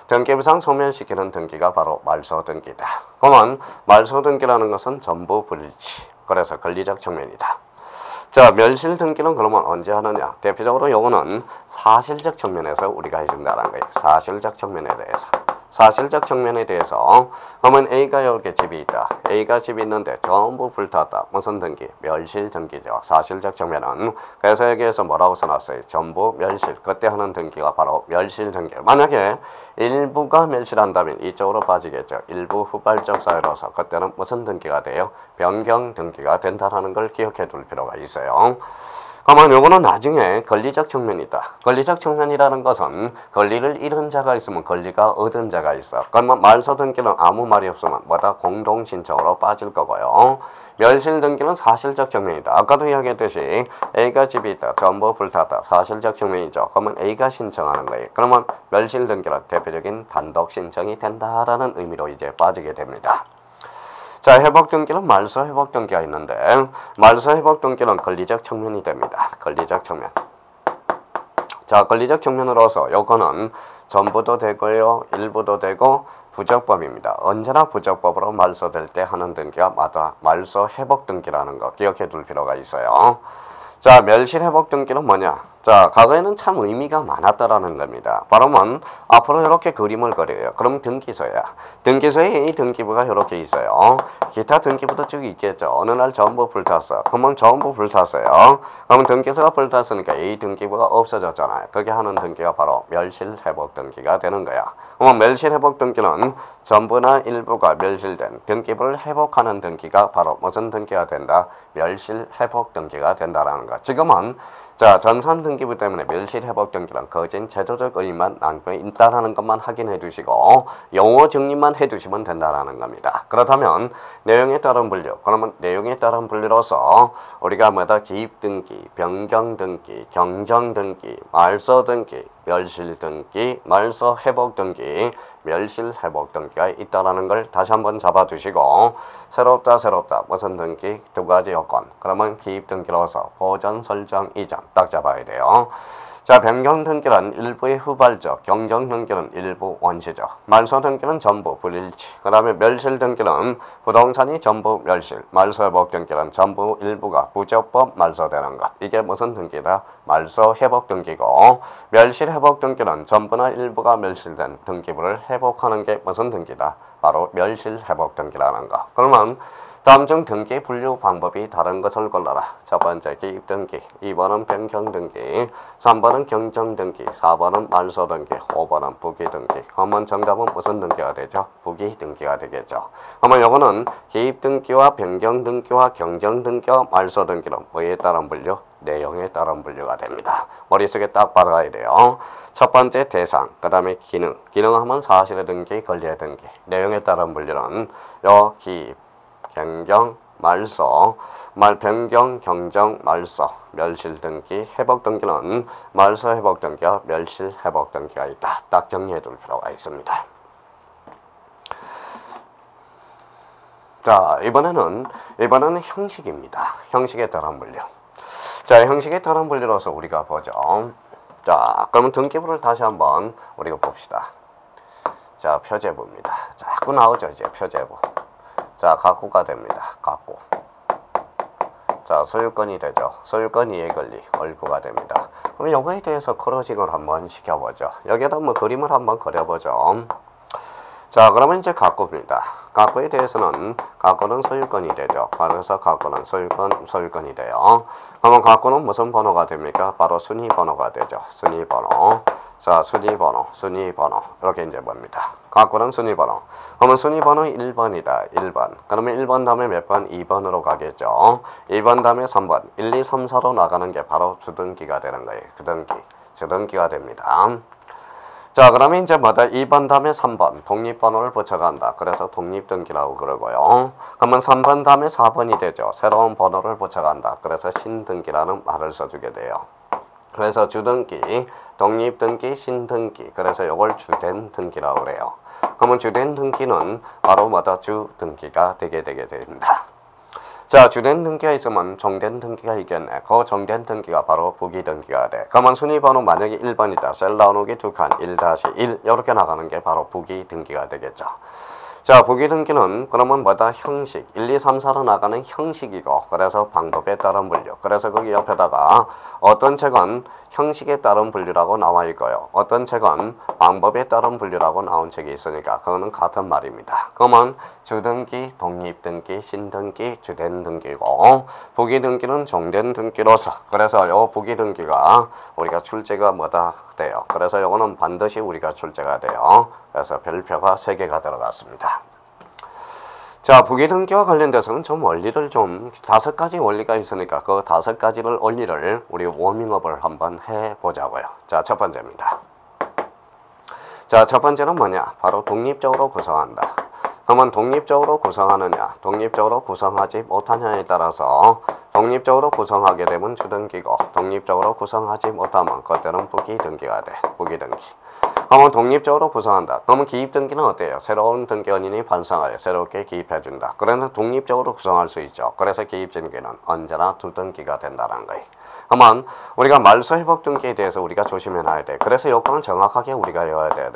등기부상 소멸시키는 등기가 바로 말소 등기다. 그러면 말소 등기라는 것은 전부 불일치. 그래서 권리적 측면이다. 자, 멸실 등기는 그러면 언제 하느냐? 대표적으로 요거는 사실적 측면에서 우리가 해준다는 거예요. 사실적 측면에 대해서. 사실적 측면에 대해서 그러면 A가 이렇게 집이 있다. A가 집이 있는데 전부 불탔다. 무슨 등기? 멸실 등기죠. 사실적 측면은. 그래서 여기에서 뭐라고 써놨어요? 전부 멸실. 그때 하는 등기가 바로 멸실 등기. 만약에 일부가 멸실한다면 이쪽으로 빠지겠죠. 일부 후발적 사유로서 그때는 무슨 등기가 돼요? 변경 등기가 된다는 걸 기억해 둘 필요가 있어요. 그러면 요거는 나중에 권리적 측면이다. 권리적 측면이라는 것은 권리를 잃은 자가 있으면 권리가 얻은 자가 있어. 그러면 말소 등기는 아무 말이 없으면 뭐다? 공동 신청으로 빠질 거고요. 멸실 등기는 사실적 측면이다. 아까도 이야기했듯이 A가 집이 있다. 전부 불탔다. 사실적 측면이죠. 그러면 A가 신청하는 거예요. 그러면 멸실 등기는 대표적인 단독 신청이 된다라는 의미로 이제 빠지게 됩니다. 자, 회복 등기는 말소 회복 등기가 있는데, 말소 회복 등기는 권리적 측면이 됩니다. 권리적 측면. 자, 권리적 측면으로서 요거는 전부도 되고요, 일부도 되고 부적법입니다. 언제나 부적법으로 말소될 때 하는 등기가 말소 회복 등기라는 거 기억해 둘 필요가 있어요. 자, 멸실 회복 등기는 뭐냐? 자, 과거에는 참 의미가 많았다라는 겁니다. 바로는 앞으로 이렇게 그림을 그려요. 그럼 등기소야. 등기소에 이 등기부가 이렇게 있어요. 기타 등기부도 쭉 있겠죠. 어느 날 전부 불탔어. 그러면 전부 불탔어요. 그러면 등기소가 불탔으니까 이 등기부가 없어졌잖아요. 그게 하는 등기가 바로 멸실 회복 등기가 되는 거야. 그러면 멸실 회복 등기는 전부나 일부가 멸실된 등기부를 회복하는 등기가 바로 무슨 등기가 된다? 멸실 회복 등기가 된다라는 거. 지금은 자, 전산 등기부 때문에 멸실 회복 등기는 거진 제도적 의미만 남고 있다는 것만 확인해 두시고 용어 정리만 해 두시면 된다라는 겁니다. 그렇다면 내용에 따른 분류, 그러면 내용에 따른 분류로서 우리가 뭐다? 기입 등기, 변경 등기, 경정 등기, 말소 등기, 멸실 등기, 말소 회복 등기, 멸실 회복 등기가 있다라는 걸 다시 한번 잡아 두시고 새롭다 무슨 등기? 두 가지 요건. 그러면 기입 등기로서 보전, 설정, 이전 딱 잡아야 돼요. 자, 변경 등기는 일부의 후발적, 경정 등기는 일부 원시적, 말소 등기는 전부 불일치, 그 다음에 멸실 등기는 부동산이 전부 멸실, 말소 회복 등기는 전부 일부가 부적법 말소되는 것. 이게 무슨 등기다? 말소 회복 등기고, 멸실 회복 등기는 전부나 일부가 멸실된 등기부를 회복하는 게 무슨 등기다? 바로 멸실 회복 등기라는 거. 그러면 다음 중 등기 분류 방법이 다른 것을 골라라. 첫 번째 기입 등기, 2번은 변경 등기, 3번은 경정 등기, 4번은 말소 등기, 5번은 부기 등기. 그러면 정답은 무슨 등기가 되죠? 부기 등기가 되겠죠. 그러면 요거는 기입 등기와 변경 등기와 경정 등기와 말소 등기는 뭐에 따른 분류? 내용에 따른 분류가 됩니다. 머릿속에 딱 박아야 돼요. 첫 번째 대상, 그 다음에 기능. 기능하면 사실의 등기, 권리의 등기. 내용에 따른 분류는 요 기입, 변경, 말소, 변경, 경정, 말소, 멸실 등기, 회복 등기는 말소 회복 등기와 멸실 회복 등기가 있다. 딱 정리해 둘 필요가 있습니다. 자, 이번에는 형식입니다. 형식에 따른 분류. 자, 형식에 따른 분류로서 우리가 보죠. 자, 그러면 등기부를 다시 한번 우리가 봅시다. 자, 표제부입니다. 자꾸 나오죠, 이제 표제부. 자, 각구가 됩니다. 각구. 자, 소유권이 되죠. 소유권 이해 권리, 얼구가 됩니다. 그럼 요거에 대해서 크로징을 한번 시켜보죠. 여기에다 뭐 그림을 한번 그려보죠. 자, 그러면 이제 각구입니다. 각구에 대해서는 각구는 소유권이 되죠. 그래서 각구는 소유권이 돼요. 그러면 각구는 무슨 번호가 됩니까? 바로 순위 번호가 되죠. 순위 번호. 자, 순위 번호 이렇게 이제 봅니다. 각구는 순위 번호. 그러면 순위 번호 1번이다. 1번. 그러면 1번 다음에 몇 번? 2번으로 가겠죠. 2번 다음에 3번. 1, 2, 3, 4로 나가는 게 바로 주등기가 되는 거예요. 주등기가 됩니다. 자, 그러면 이제 뭐다? 2번 다음에 3번 독립번호를 붙여간다. 그래서 독립등기라고 그러고요. 그러면 3번 다음에 4번이 되죠. 새로운 번호를 붙여간다. 그래서 신등기라는 말을 써주게 돼요. 그래서 주등기, 독립등기, 신등기. 그래서 이걸 주된 등기라고 그래요. 그러면 주된 등기는 바로 뭐다? 주등기가 되게 됩니다. 자, 주된 등기가 있으면 정된 등기가 있겠네. 그 정된 등기가 바로 부기 등기가 돼. 그러면 순위번호 만약에 1번이다. 셀 나누기 2칸 1-1 이렇게 나가는 게 바로 부기 등기가 되겠죠. 자, 부기 등기는 그러면 뭐다? 형식. 1, 2, 3, 4로 나가는 형식이고, 그래서 방법에 따른 분류. 그래서 거기 옆에다가 어떤 책은 형식에 따른 분류라고 나와 있고요. 어떤 책은 방법에 따른 분류라고 나온 책이 있으니까 그거는 같은 말입니다. 그러면 주등기, 독립등기, 신등기, 주된 등기고, 부기 등기는 종된 등기로서, 그래서 요 부기 등기가 우리가 출제가 뭐다 돼요. 그래서 요거는 반드시 우리가 출제가 돼요. 그래서 별표가 3개가 들어갔습니다. 자, 부기 등기와 관련돼서는 좀 원리를 5가지 원리가 있으니까 그 5가지를 원리를 우리 워밍업을 한번 해보자고요. 자, 첫 번째입니다. 자, 첫 번째는 뭐냐? 바로 독립적으로 구성한다. 그러면 독립적으로 구성하느냐, 독립적으로 구성하지 못하냐에 따라서 독립적으로 구성하게 되면 주등기고, 독립적으로 구성하지 못하면 그때는 부기 등기가 돼. 부기 등기. 그러면 독립적으로 구성한다. 그러면 기입 등기는 어때요? 새로운 등기원인이 발생하여 새롭게 기입해준다. 그래서 독립적으로 구성할 수 있죠. 그래서 기입 등기는 언제나 두등기가 된다는 거예요. 그러면 우리가 말소 회복 등기에 대해서 우리가 조심해놔야 돼. 그래서 요건을 정확하게 우리가 외워야 돼요.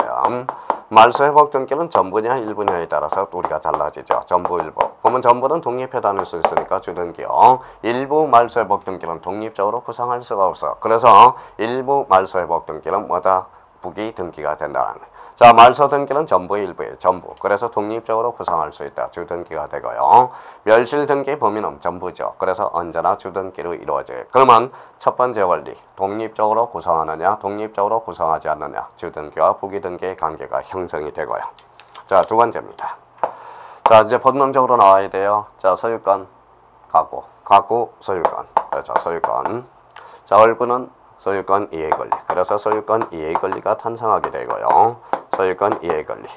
말소 회복 등기는 전부냐 일부냐에 따라서 우리가 달라지죠. 전부 일부. 그러면 전부는 독립해 다닐 수 있으니까 주등기요. 일부 말소 회복 등기는 독립적으로 구성할 수가 없어. 그래서 일부 말소 회복 등기는 뭐다? 부기 등기가 된다는 거예요. 자, 말소 등기는 전부의 일부예요. 전부. 그래서 독립적으로 구성할 수 있다. 주등기가 되고요. 멸실 등기 범위는 전부죠. 그래서 언제나 주등기로 이루어져요. 그러면 첫 번째 원리, 독립적으로 구성하느냐, 독립적으로 구성하지 않느냐, 주등기와 부기 등기의 관계가 형성이 되고요. 자, 두 번째입니다. 자, 이제 본능적으로 나와야 돼요. 자, 소유권, 각구, 소유권. 그렇죠, 소유권. 자, 얼구는 소유권 이해 권리. 그래서 소유권 이해 권리가 탄생하게 되고요. 소유권 이해 권리.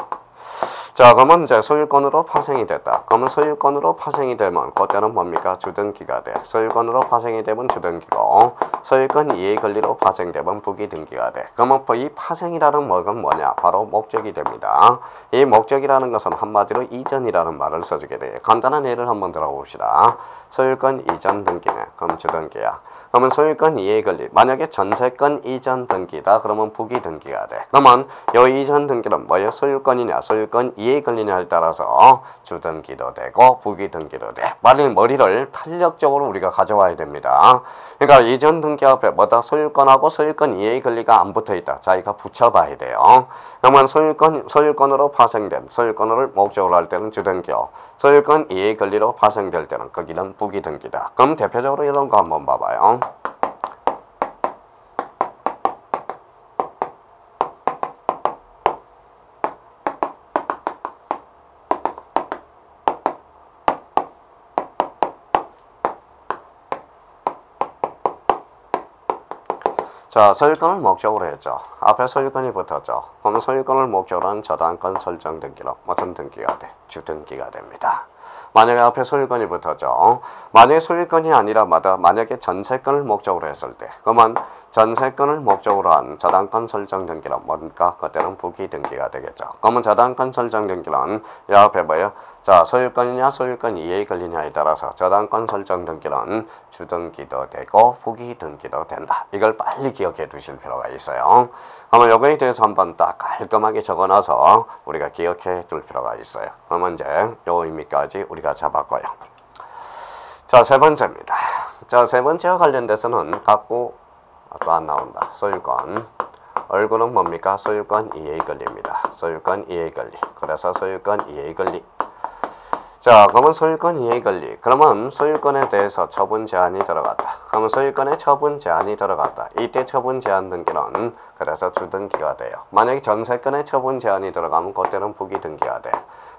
자, 그러면 이제 소유권으로 파생이 됐다. 그러면 소유권으로 파생이 되면 그때는 뭡니까? 주등기가 돼. 소유권으로 파생이 되면 주등기고, 소유권 이해 권리로 파생되면 부기 등기가 돼. 그러면 이 파생이라는 뭐는 뭐냐? 바로 목적이 됩니다. 이 목적이라는 것은 한마디로 이전이라는 말을 써주게 돼요. 간단한 예를 한번 들어봅시다. 소유권 이전 등기네. 그럼 주등기야. 그러면 소유권 이해 권리. 만약에 전세권 이전 등기다. 그러면 부기 등기가 돼. 그러면 이 이전 등기는 뭐예요? 소유권이냐? 소유권 이에 걸리냐에 따라서 주등기도 되고 부기등기도 돼. 빨리 머리를 탄력적으로 우리가 가져와야 됩니다. 그러니까 이전 등기 앞에 뭐다? 소유권하고 소유권 이에 권리가 안 붙어 있다. 자기가 붙여봐야 돼요. 그러면 소유권으로 파생된 소유권을 목적으로 할 때는 주등기요. 소유권 이에 권리로 파생될 때는 거기는 부기등기다. 그럼 대표적으로 이런 거 한번 봐봐요. 자, 소유권을 목적으로 했죠. 앞에 소유권이 붙었죠. 그러면 소유권을 목적으로 한 저당권 설정 등기로 무슨 등기가 돼? 주등기가 됩니다. 만약에 앞에 소유권이 붙었죠. 만약에 소유권이 아니라 만약에 전세권을 목적으로 했을 때 그러면 전세권을 목적으로 한 저당권 설정 등기는 뭔가? 그때는 부기등기가 되겠죠. 그러면 저당권 설정 등기는 이 앞에 뭐예요? 자, 소유권이냐 소유권 이에 걸리냐에 따라서 저당권 설정 등기는 주등기도 되고 부기등기도 된다. 이걸 빨리 기억해 두실 필요가 있어요. 그러면 요거에 대해서 한번 딱 깔끔하게 적어놔서 우리가 기억해 둘 필요가 있어요. 그러면 이제 요 의미까지 우리가 잡았고요. 자, 세 번째입니다. 자, 세 번째와 관련돼서는 갖고 또 안 나온다. 소유권. 얼굴은 뭡니까? 소유권 이해 권리입니다. 소유권 이해 권리. 그래서 소유권 이해 권리. 자, 그러면 소유권 이해 권리. 그러면 소유권에 대해서 처분 제한이 들어갔다. 그러면 소유권에 처분 제한이 들어갔다. 이때 처분 제한 등기는 그래서 주등기가 돼요. 만약에 전세권에 처분 제한이 들어가면 그때는 부기등기가 돼.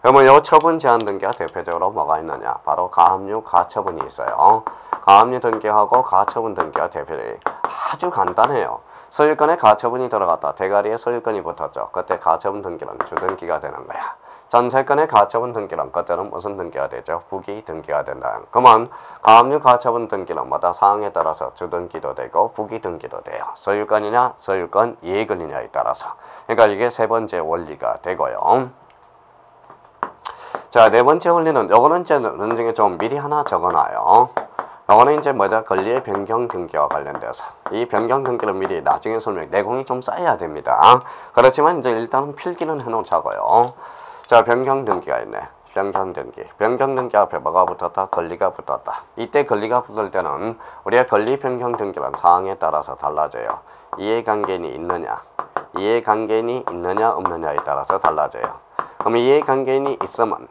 그러면 이 처분 제한 등기가 대표적으로 뭐가 있느냐? 바로 가압류 가처분이 있어요. 가압류 등기하고 가처분 등기가 대표적이 아주 간단해요. 소유권에 가처분이 들어갔다. 대가리에 소유권이 붙었죠. 그때 가처분 등기는 주등기가 되는 거야. 전세권의 가처분 등기는 그때는 무슨 등기가 되죠? 부기등기가 된다. 그러면 가압류 가처분 등기는 마다 사항에 따라서 주등기도 되고 부기등기도 돼요. 소유권이냐 소유권 이해권이냐에 따라서. 그러니까 이게 세 번째 원리가 되고요. 자, 네 번째 원리는 요거는 이제 나중에 좀 미리 하나 적어놔요. 요거는 이제 뭐다? 권리의 변경 등기와 관련돼서 이 변경 등기를 미리 나중에 내공이 좀 쌓여야 됩니다. 그렇지만 이제 일단 필기는 해놓자고요. 자, 변경 등기가 있네. 변경 등기. 변경 등기 앞에 뭐가 붙었다? 권리가 붙었다. 이때 권리가 붙을 때는 우리가 권리 변경 등기란 사항에 따라서 달라져요. 이해관계인이 있느냐, 이해관계인이 있느냐 없느냐에 따라서 달라져요. 그럼 이해관계인이 있으면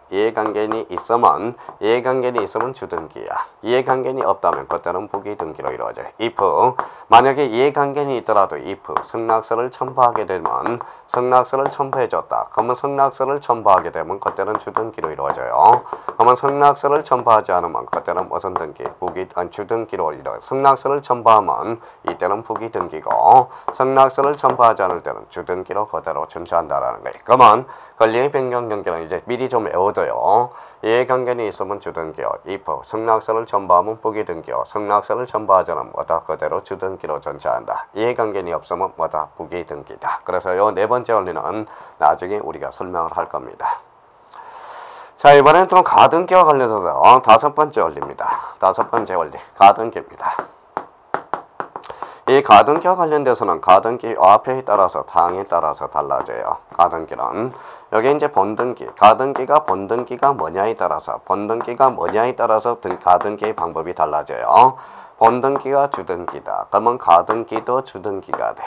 주등기야. 이해관계인이 없다면 그때는 부기등기로 이루어져요. if 만약에 이해관계인이 있더라도 if 승낙서를 첨부하게 되면 승낙서를 첨부해줬다. 그러면 승낙서를 첨부하게 되면 그때는 주등기로 이루어져요. 그러면 승낙서를 첨부하지 않으면 그때는 무슨 등기? 주등기로 이루어져요. 승낙서를 첨부하면 이때는 부기등기고 승낙서를 첨부하지 않을 때는 주등기로 그대로 존재한다라는 거예요. 그러면 권리의 변경 등기는 이제 미리 좀 외워둬요. 이해관계인이 있으면 주등기요. if 승낙서를 첨부하면 부기등기요. 승낙서를 첨부하지 않으면 뭐다? 그대로 주등기로 존재한다. 이해관계인이 없으면 뭐다? 부기등기다. 그래서 요 네 번째 원리는 나중에 우리가 설명을 할 겁니다. 자, 이번엔 또 가등기와 관련해서 다섯 번째 원리입니다. 다섯 번째 원리 가등기입니다. 이 가등기와 관련돼서는 가등기 앞에 따라서 사항에 따라서 달라져요. 가등기는 여기 이제 본등기, 가등기가 본등기가 뭐냐에 따라서 가등기의 방법이 달라져요. 본등기가 주등기다. 그러면 가등기도 주등기가 돼.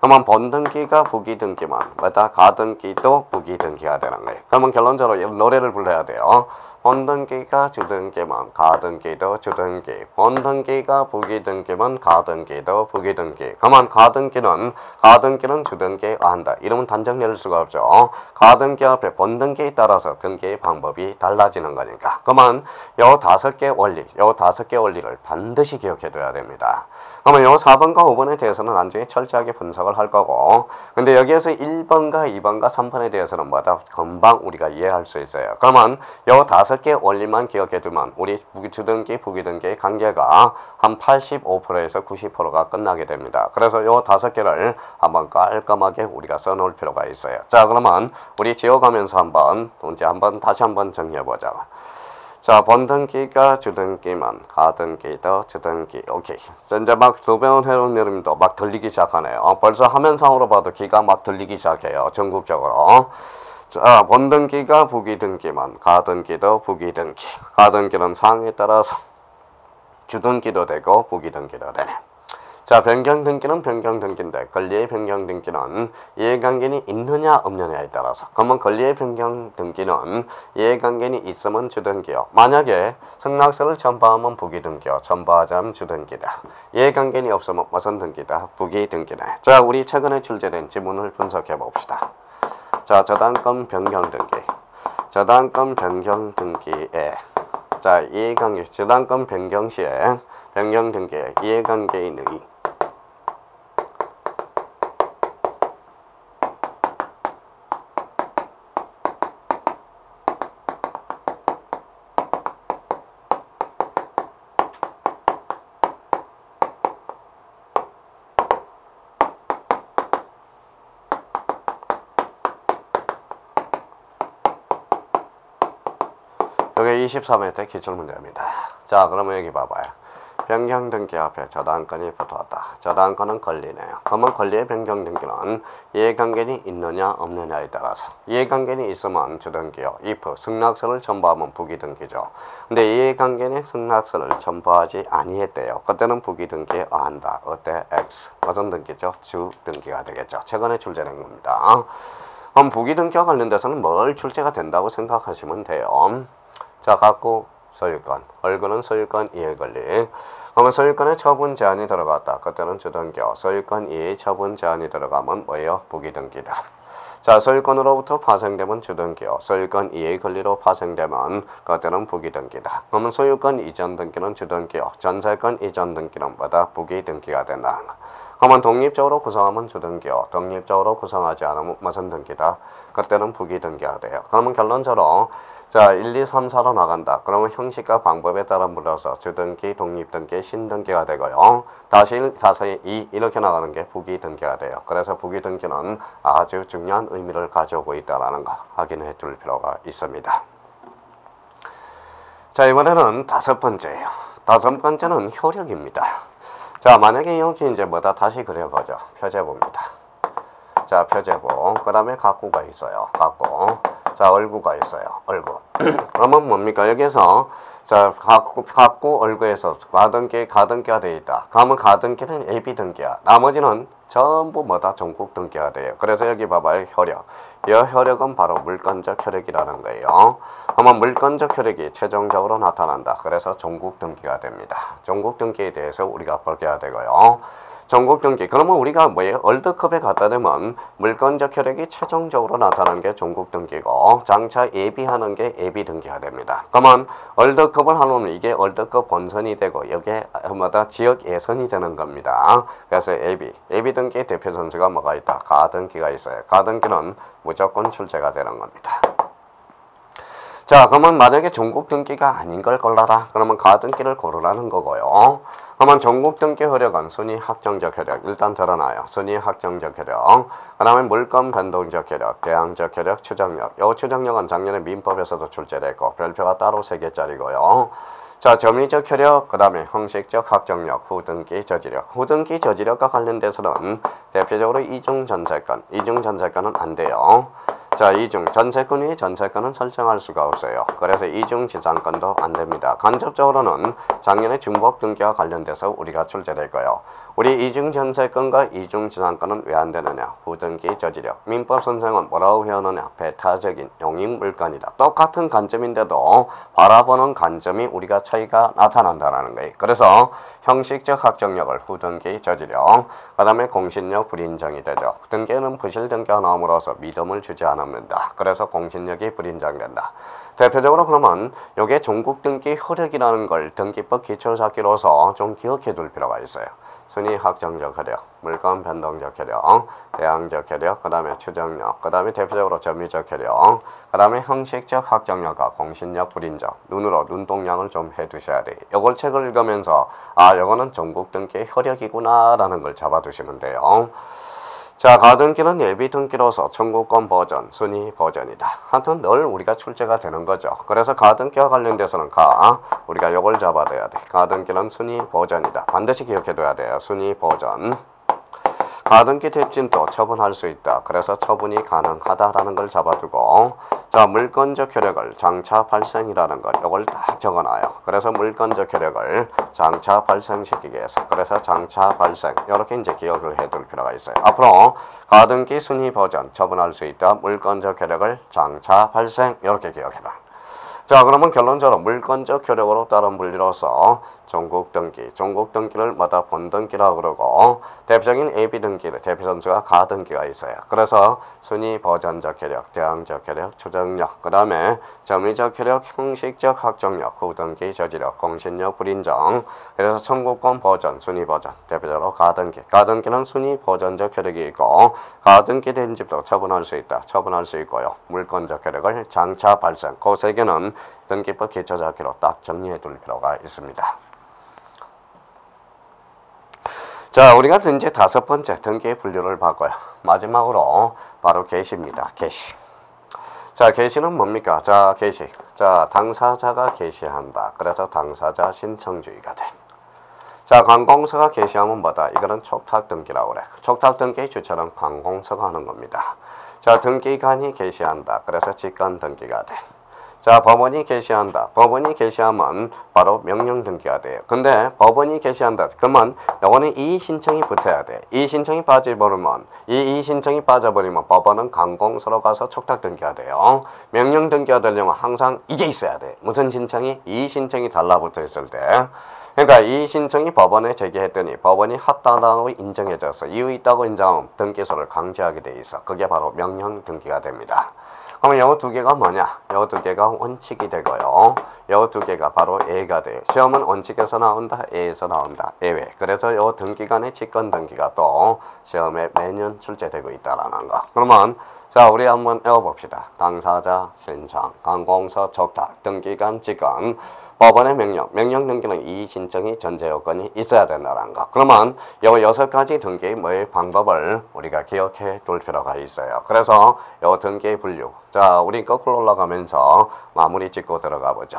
그러면 본등기가 부기등기만 뭐다? 가등기도 부기등기가 되는 거예요. 그러면 결론적으로 노래를 불러야 돼요. 본등기가 주등기면 가등기도 주등기, 본등기가 부기등기면 가등기도 부기등기. 그러면 가등기는 주등기에 한다. 이러면 단정 내릴 수가 없죠. 가등기 앞에 본등기에 따라서 등기의 방법이 달라지는 거니까. 그러면 요 다섯 개 원리를 반드시 기억해 둬야 됩니다. 그러면 요 4번과 5번에 대해서는 나중에 철저하게 분석을 할 거고, 근데 여기에서 1번과 2번과 3번에 대해서는 뭐다? 금방 우리가 이해할 수 있어요. 그러면 요 다섯 개 원리만 기억해 두면 우리 주등기, 부기등기의 관계가 한 85%에서 90%가 끝나게 됩니다. 그래서 요 다섯 개를 한번 깔끔하게 우리가 써놓을 필요가 있어요. 자, 그러면 우리 지어가면서 다시 한번 정리해보자. 자, 본등기가 주등기만 가등기도 주등기. 오케이. 이제 막 두 번 해놓은 여름도 막 들리기 시작하네요. 벌써 화면상으로 봐도 기가 막 들리기 시작해요. 전국적으로. 자, 본등기가 부기등기면 가등기도 부기등기. 가등기는 상황에 따라서 주등기도 되고 부기등기도 되네. 자, 변경등기는 변경등기인데 권리의 변경등기는 이해관계는 있느냐 없느냐에 따라서. 그러면 권리의 변경등기는 이해관계는 있으면 주등기요. 만약에 승낙서를 첨부하면 부기등기요. 첨부하지 않으면 주등기다. 이해관계는 없으면 무슨 등기다? 부기등기네. 자, 우리 최근에 출제된 지문을 분석해 봅시다. 자, 저당권 변경등기. 저당권 변경등기에 자, 이해관계, 저당권 변경 시에 변경등기에 이해관계인의 여기 23회 때 기출문제입니다. 자, 그러면 여기 봐봐요. 변경등기 앞에 저당권이 붙었다. 저당권은 권리네요. 그러면 권리의 변경등기는 이해관계는 있느냐 없느냐에 따라서. 이해관계는 있으면 주등기요. if 승낙서를 첨부하면 부기등기죠. 근데 이해관계는 승낙서를 첨부하지 아니했대요. 그때는 부기등기에 어한다. 어때? X. 무슨 등기죠? 주등기가 되겠죠. 최근에 출제된 겁니다. 그럼 부기등기와 관련돼서는 뭘 출제가 된다고 생각하시면 돼요. 자, 갖고 소유권, 얼굴은 소유권 이해 권리. 그러면 소유권에 처분 제한이 들어갔다. 그때는 주등기요. 소유권 이해 처분 제한이 들어가면 뭐예요? 부기등기다. 자, 소유권으로부터 파생되면 주등기요. 소유권 이해 권리로 파생되면 그때는 부기등기다. 그러면 소유권 이전 등기는 주등기요. 전세권 이전 등기는 뭐다? 부기등기가 된다. 그러면 독립적으로 구성하면 주등기요. 독립적으로 구성하지 않으면 무슨 등기다? 그때는 부기등기가 돼요. 그러면 결론적으로 자, 1, 2, 3, 4로 나간다. 그러면 형식과 방법에 따라 물어서 주등기, 독립등기, 신등기가 되고요. 다시 2 이렇게 나가는 게 부기등기가 돼요. 그래서 부기등기는 아주 중요한 의미를 가져오고 있다는 거 확인해 줄 필요가 있습니다. 자, 이번에는 5번째예요. 5번째는 효력입니다. 자, 만약에 여기 이제 뭐다 다시 그려보죠. 표제보입니다. 자, 표제보. 그 다음에 각구가 있어요. 각구. 자, 얼구가 있어요. 얼구. 그러면 뭡니까? 여기서 자, 각구 얼구에서 가등기가 되어 있다. 그러면 가등기는 예비등기야. 나머지는 전부 뭐다? 전국 등기가 돼요. 그래서 여기 봐봐요. 효력. 이 효력은 바로 물권적 효력이라는 거예요. 그러면 물권적 효력이 최종적으로 나타난다. 그래서 전국 등기가 됩니다. 전국 등기에 대해서 우리가 보게 되고요. 전국 등기. 그러면 우리가 뭐예요? 월드컵에 갖다 대면 물권적 효력이 최종적으로 나타나는 게 전국 등기고 장차 예비하는 게 예비 등기가 됩니다. 그러면 월드컵을 하면 이게 월드컵 본선이 되고 여기에 뭐다 지역 예선이 되는 겁니다. 그래서 예비 등기의 대표 선수가 뭐가 있다? 가등기가 있어요. 가등기는 무조건 출제가 되는 겁니다. 자, 그러면 만약에 전국 등기가 아닌 걸 골라라. 그러면 가등기를 고르라는 거고요. 그러면 전국 등기 효력은 순위 확정적 효력 일단 드러나요. 순위 확정적 효력. 그 다음에 물권 변동적 효력, 대항적 효력, 추정력. 요 추정력은 작년에 민법에서도 출제됐고 별표가 따로 3개짜리고요. 자, 점유적 효력, 그 다음에 형식적 확정력, 후등기 저지력. 후등기 저지력과 관련돼서는 대표적으로 이중 전세권. 이중 전세권은 안 돼요. 자, 이중 전세권 위에 전세권은 설정할 수가 없어요. 그래서 이중 지상권도 안 됩니다. 간접적으로는 작년에 중복 등기와 관련돼서 우리가 출제될 거예요. 우리 이중 전세권과 이중 지상권은 왜 안 되느냐? 후등기 저지력. 민법 선생은 뭐라고 배우느냐? 배타적인 용익 물건이다. 똑같은 관점인데도 바라보는 관점이 우리가 차이가 나타난다는 거예요. 그래서 형식적 확정력을 후등기 저지력, 그 다음에 공신력 불인정이 되죠. 등기는 부실 등기가 나옴으로써 믿음을 주지 않습니다. 그래서 공신력이 불인정된다. 대표적으로 그러면 요게 전국 등기 효력이라는 걸 등기법 기초잡기로서 좀 기억해 둘 필요가 있어요. 순위 확정적 효력, 물권 변동적 효력, 대항적 효력, 그 다음에 추정력, 그 다음에 대표적으로 점유적 효력, 그 다음에 형식적 확정력과 공신력 불인정. 눈으로 눈동량을 좀 해두셔야 돼요. 요걸 책을 읽으면서 아, 요거는 전국 등기 효력이구나 라는 걸 잡아두시면 돼요. 자, 가등기는 예비 등기로서 청구권 버전, 순위 버전이다. 하여튼 늘 우리가 출제가 되는 거죠. 그래서 가등기와 관련돼서는 우리가 요걸 잡아둬야 돼. 가등기는 순위 버전이다. 반드시 기억해둬야 돼요. 순위 버전. 가등기 대진도 처분할 수 있다. 그래서 처분이 가능하다라는 걸 잡아두고 자 물건적 효력을 장차 발생이라는 걸 이걸 딱 적어놔요. 그래서 물건적 효력을 장차 발생시키기 위해서 그래서 장차 발생 이렇게 이제 기억을 해둘 필요가 있어요. 앞으로 가등기 순위 버전 처분할 수 있다. 물건적 효력을 장차 발생 이렇게 기억해라. 자 그러면 결론적으로 물건적 효력으로 다른 분리로서 종국 등기를 마다 본등기라고 그러고 대표적인 AB 등기를 대표 선수가 가등기가 있어요. 그래서 순위 버전적 효력, 대항적 효력, 추정력, 그 다음에 점유적 효력, 형식적 확정력, 후등기 저지력, 공신력, 불인정. 그래서 청구권 버전, 순위 버전, 대표적으로 가등기는 순위 버전적 효력이 있고 가등기 된 집도 처분할 수 있다. 처분할 수 있고요. 물건적 효력을 장차 발생. 그 세 개는 등기법 기초자료로 딱 정리해 둘 필요가 있습니다. 자, 우리가 이제 5번째 등기의 분류를 봤고요. 마지막으로 바로 개시입니다. 개시. 자, 개시는 뭡니까? 자, 개시. 자, 당사자가 개시한다. 그래서 당사자 신청주의가 돼. 자, 관공서가 개시하면 뭐다? 이거는 촉탁 등기라고 그래. 촉탁 등기의 주체는 관공서가 하는 겁니다. 자, 등기관이 개시한다. 그래서 직권 등기가 돼. 자, 법원이 개시한다. 법원이 개시하면 바로 명령 등기가 돼요. 근데 법원이 개시한다. 그러면 요거는 이의 신청이 붙어야 돼. 이의 신청이 빠져버리면 이의 신청이 빠져버리면 법원은 관공서로 가서 촉탁 등기가 돼요. 명령 등기가 되려면 항상 이게 있어야 돼. 무슨 신청이? 이의 신청이 달라붙어 있을 때. 그러니까 이의 신청이 법원에 제기했더니 법원이 합당하다고 인정해져서 이유 있다고 인정하면 등기소를 강제하게 돼 있어. 그게 바로 명령 등기가 됩니다. 그러면 요 두 개가 뭐냐? 요 두 개가 원칙이 되고요. 요 두 개가 바로 예가 돼요. 시험은 원칙에서 나온다, 예에서 나온다, 예외. 그래서 요 등기간의 직권 등기가 또 시험에 매년 출제되고 있다라는 거. 그러면 자, 우리 한번 외워봅시다. 당사자 신청, 관공서 촉탁, 등기간 직권, 법원의 명령 등기는 이의 신청이 전제 요건이 있어야 된다는 거. 그러면 요 6가지 등기의 뭐의 방법을 우리가 기억해 둘 필요가 있어요. 그래서 요 등기의 분류. 자, 우리 거꾸로 올라가면서 마무리 짓고 들어가 보죠.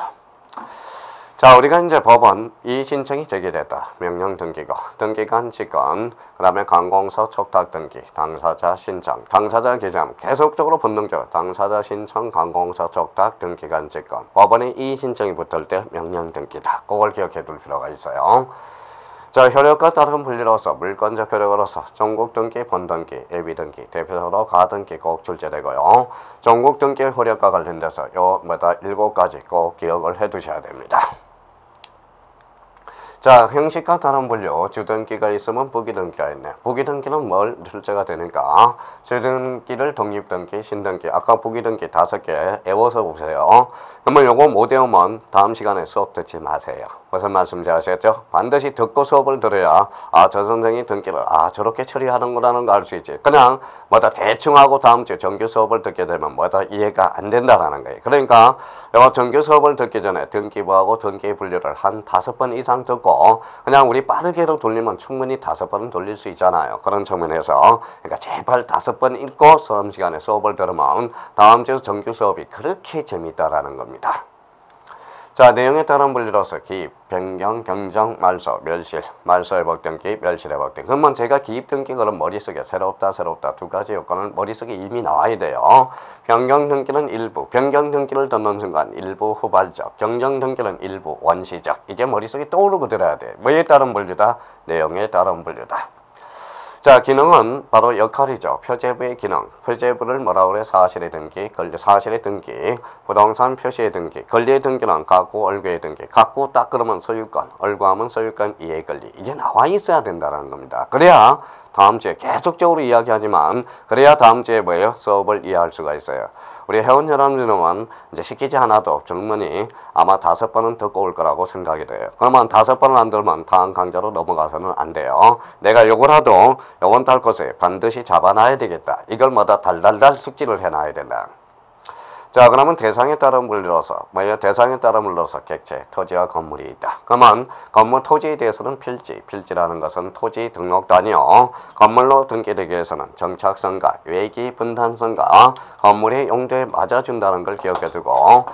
자, 우리가 이제 법원 이의 신청이 제기됐다. 명령 등기고, 등기간 직권, 그 다음에 관공서 촉탁 등기, 당사자 신청, 당사자 기재함 계속적으로 본능적으로 당사자 신청, 관공서 촉탁, 등기간 직권. 법원의 이의 신청이 붙을 때 명령 등기다. 그걸 기억해 둘 필요가 있어요. 자, 효력과 다른 분리로서 물건적 효력으로서 종국 등기, 본등기, 예비 등기, 대표적으로 가등기 꼭 출제되고요. 종국 등기 효력과 관련돼서 요 7가지 꼭 기억을 해 두셔야 됩니다. 자, 형식과 다른 분류, 주등기가 있으면 부기등기가 있네. 부기등기는 뭘 출제가 되니까 주등기를 독립등기, 신등기, 아까 부기등기 5개 외워서 보세요. 그러면 요거 못 외우면 다음 시간에 수업 듣지 마세요. 무슨 말씀인지 아시겠죠? 반드시 듣고 수업을 들어야 저 선생이 등기를 저렇게 처리하는구나는 거 알 수 있지. 그냥 대충 하고 다음 주에 정규 수업을 듣게 되면 이해가 안 된다라는 거예요. 그러니까 요 정규 수업을 듣기 전에 등기부하고 등기 분류를 한 5번 이상 듣고 그냥 우리 빠르게로 돌리면 충분히 5번은 돌릴 수 있잖아요. 그런 측면에서 그러니까 제발 5번 읽고 수업 시간에 수업을 들으면 다음 주 정규 수업이 그렇게 재밌다라는 겁니다. 자, 내용에 따른 분리로서 기입, 변경, 경정, 말소, 멸실, 말소회복 등기, 멸실회복 등기. 그러면 제가 기입 등기 그럼 머릿속에 새롭다 2가지 요건은 머릿속에 이미 나와야 돼요. 변경 등기는 일부, 변경 등기를 듣는 순간 일부 후발적, 경정 등기는 일부 원시적. 이게 머릿속에 떠오르고 들어야 돼. 뭐에 따른 분류다? 내용에 따른 분류다. 자, 기능은 바로 역할이죠. 표제부의 기능. 표제부를 뭐라고 그래? 사실의 등기, 사실의 등기, 부동산 표시의 등기, 권리의 등기는 가구, 얼구의 등기. 가구 딱 그러면 소유권, 얼구하면 소유권, 이해 권리. 이게 나와 있어야 된다는 겁니다. 그래야 다음 주에 계속적으로 이야기하지만 그래야 다음 주에 뭐예요? 수업을 이해할 수가 있어요. 우리 회원 여러분들은 이제 시키지 않아도 충분히 아마 5번은 듣고 올 거라고 생각이 돼요. 그러면 5번을 안 들으면 다음 강좌로 넘어가서는 안 돼요. 내가 요거라도 요건 달 것에 반드시 잡아놔야 되겠다. 이걸 달달달 숙지를 해놔야 된다. 자, 그러면 대상에 따른 분류로서 대상에 따른 분류로서 객체, 토지와 건물이 있다. 그러면 건물 토지에 대해서는 필지라는 것은 토지 등록단위요. 건물로 등기되기 위해서는 정착성과 외기 분단성과 건물의 용도에 맞아준다는 걸 기억해 두고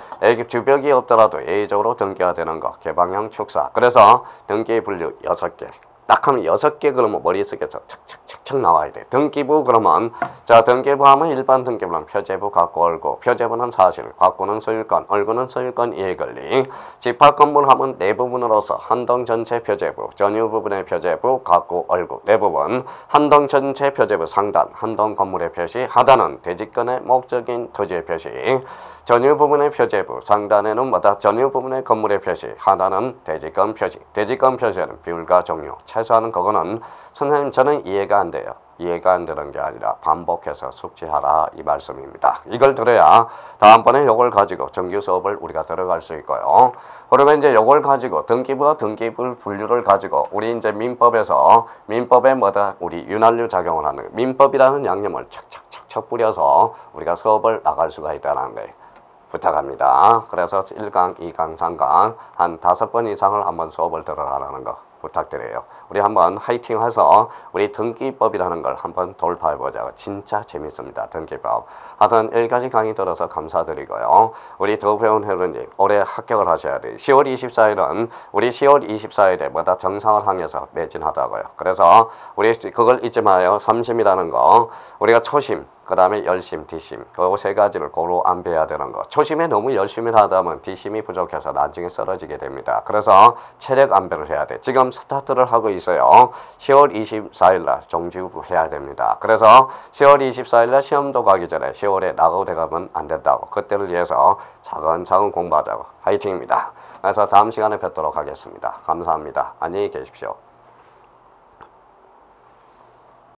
주벽이 없더라도 예외적으로 등기가 되는 것, 개방형 축사. 그래서 등기 분류 6개. 딱 하면 6개 그러면 머릿속에서 척척척척 나와야 돼. 등기부 그러면 자 등기부 하면 일반 등기부는 표제부, 갖고, 얼구. 표제부는 사실, 갖고는 소유권, 얼구는 소유권 이해관리. 집합 건물 하면 네 부분으로서 한동 전체 표제부, 전유 부분의 표제부, 갖고, 얼구 네 부분. 한동 전체 표제부 상단, 한동 건물의 표시, 하단은 대지권의 목적인 토지의 표시. 전유 부분의 표제부, 상단에는 뭐다? 전유 부분의 건물의 표시, 하단은 대지권 표시. 대지권 표시는 비율과 종류. 최소한 그거는 선생님 저는 이해가 안 돼요. 이해가 안 되는 게 아니라 반복해서 숙지하라 이 말씀입니다. 이걸 들어야 다음번에 이걸 가지고 정규 수업을 우리가 들어갈 수 있고요. 그러면 이제 이걸 가지고 등기부와 등기부 분류를 가지고 우리 이제 민법에서 민법에 뭐다? 우리 윤활유 작용을 하는 민법이라는 양념을 척척척척 뿌려서 우리가 수업을 나갈 수가 있다는 거예요. 부탁합니다. 그래서 1강, 2강, 3강 한 5번 이상을 한번 수업을 들어가라는 거 부탁드려요. 우리 한번 화이팅 해서 우리 등기법이라는 걸 한번 돌파해보자고. 진짜 재밌습니다. 등기법. 하여튼 1가지 강의 들어서 감사드리고요. 우리 더 배운 회원님 올해 합격을 하셔야 돼요. 10월 24일은 우리 10월 24일에 뭐다 정상을 향해서 매진하다고요. 그래서 우리 그걸 잊지 마요. 삼심이라는 거 우리가 초심 그 다음에 열심, 뒷심 그 세 가지를 고루 안배해야 되는 거. 초심에 너무 열심히 하다 보면 뒷심이 부족해서 나중에 쓰러지게 됩니다. 그래서 체력 안배를 해야 돼. 지금 스타트를 하고 있어요. 10월 24일 날 정지해야 됩니다. 그래서 10월 24일 날 시험도 가기 전에 10월에 나가고 돼가면 안 된다고. 그때를 위해서 차근차근 공부하자고. 화이팅입니다. 그래서 다음 시간에 뵙도록 하겠습니다. 감사합니다. 안녕히 계십시오.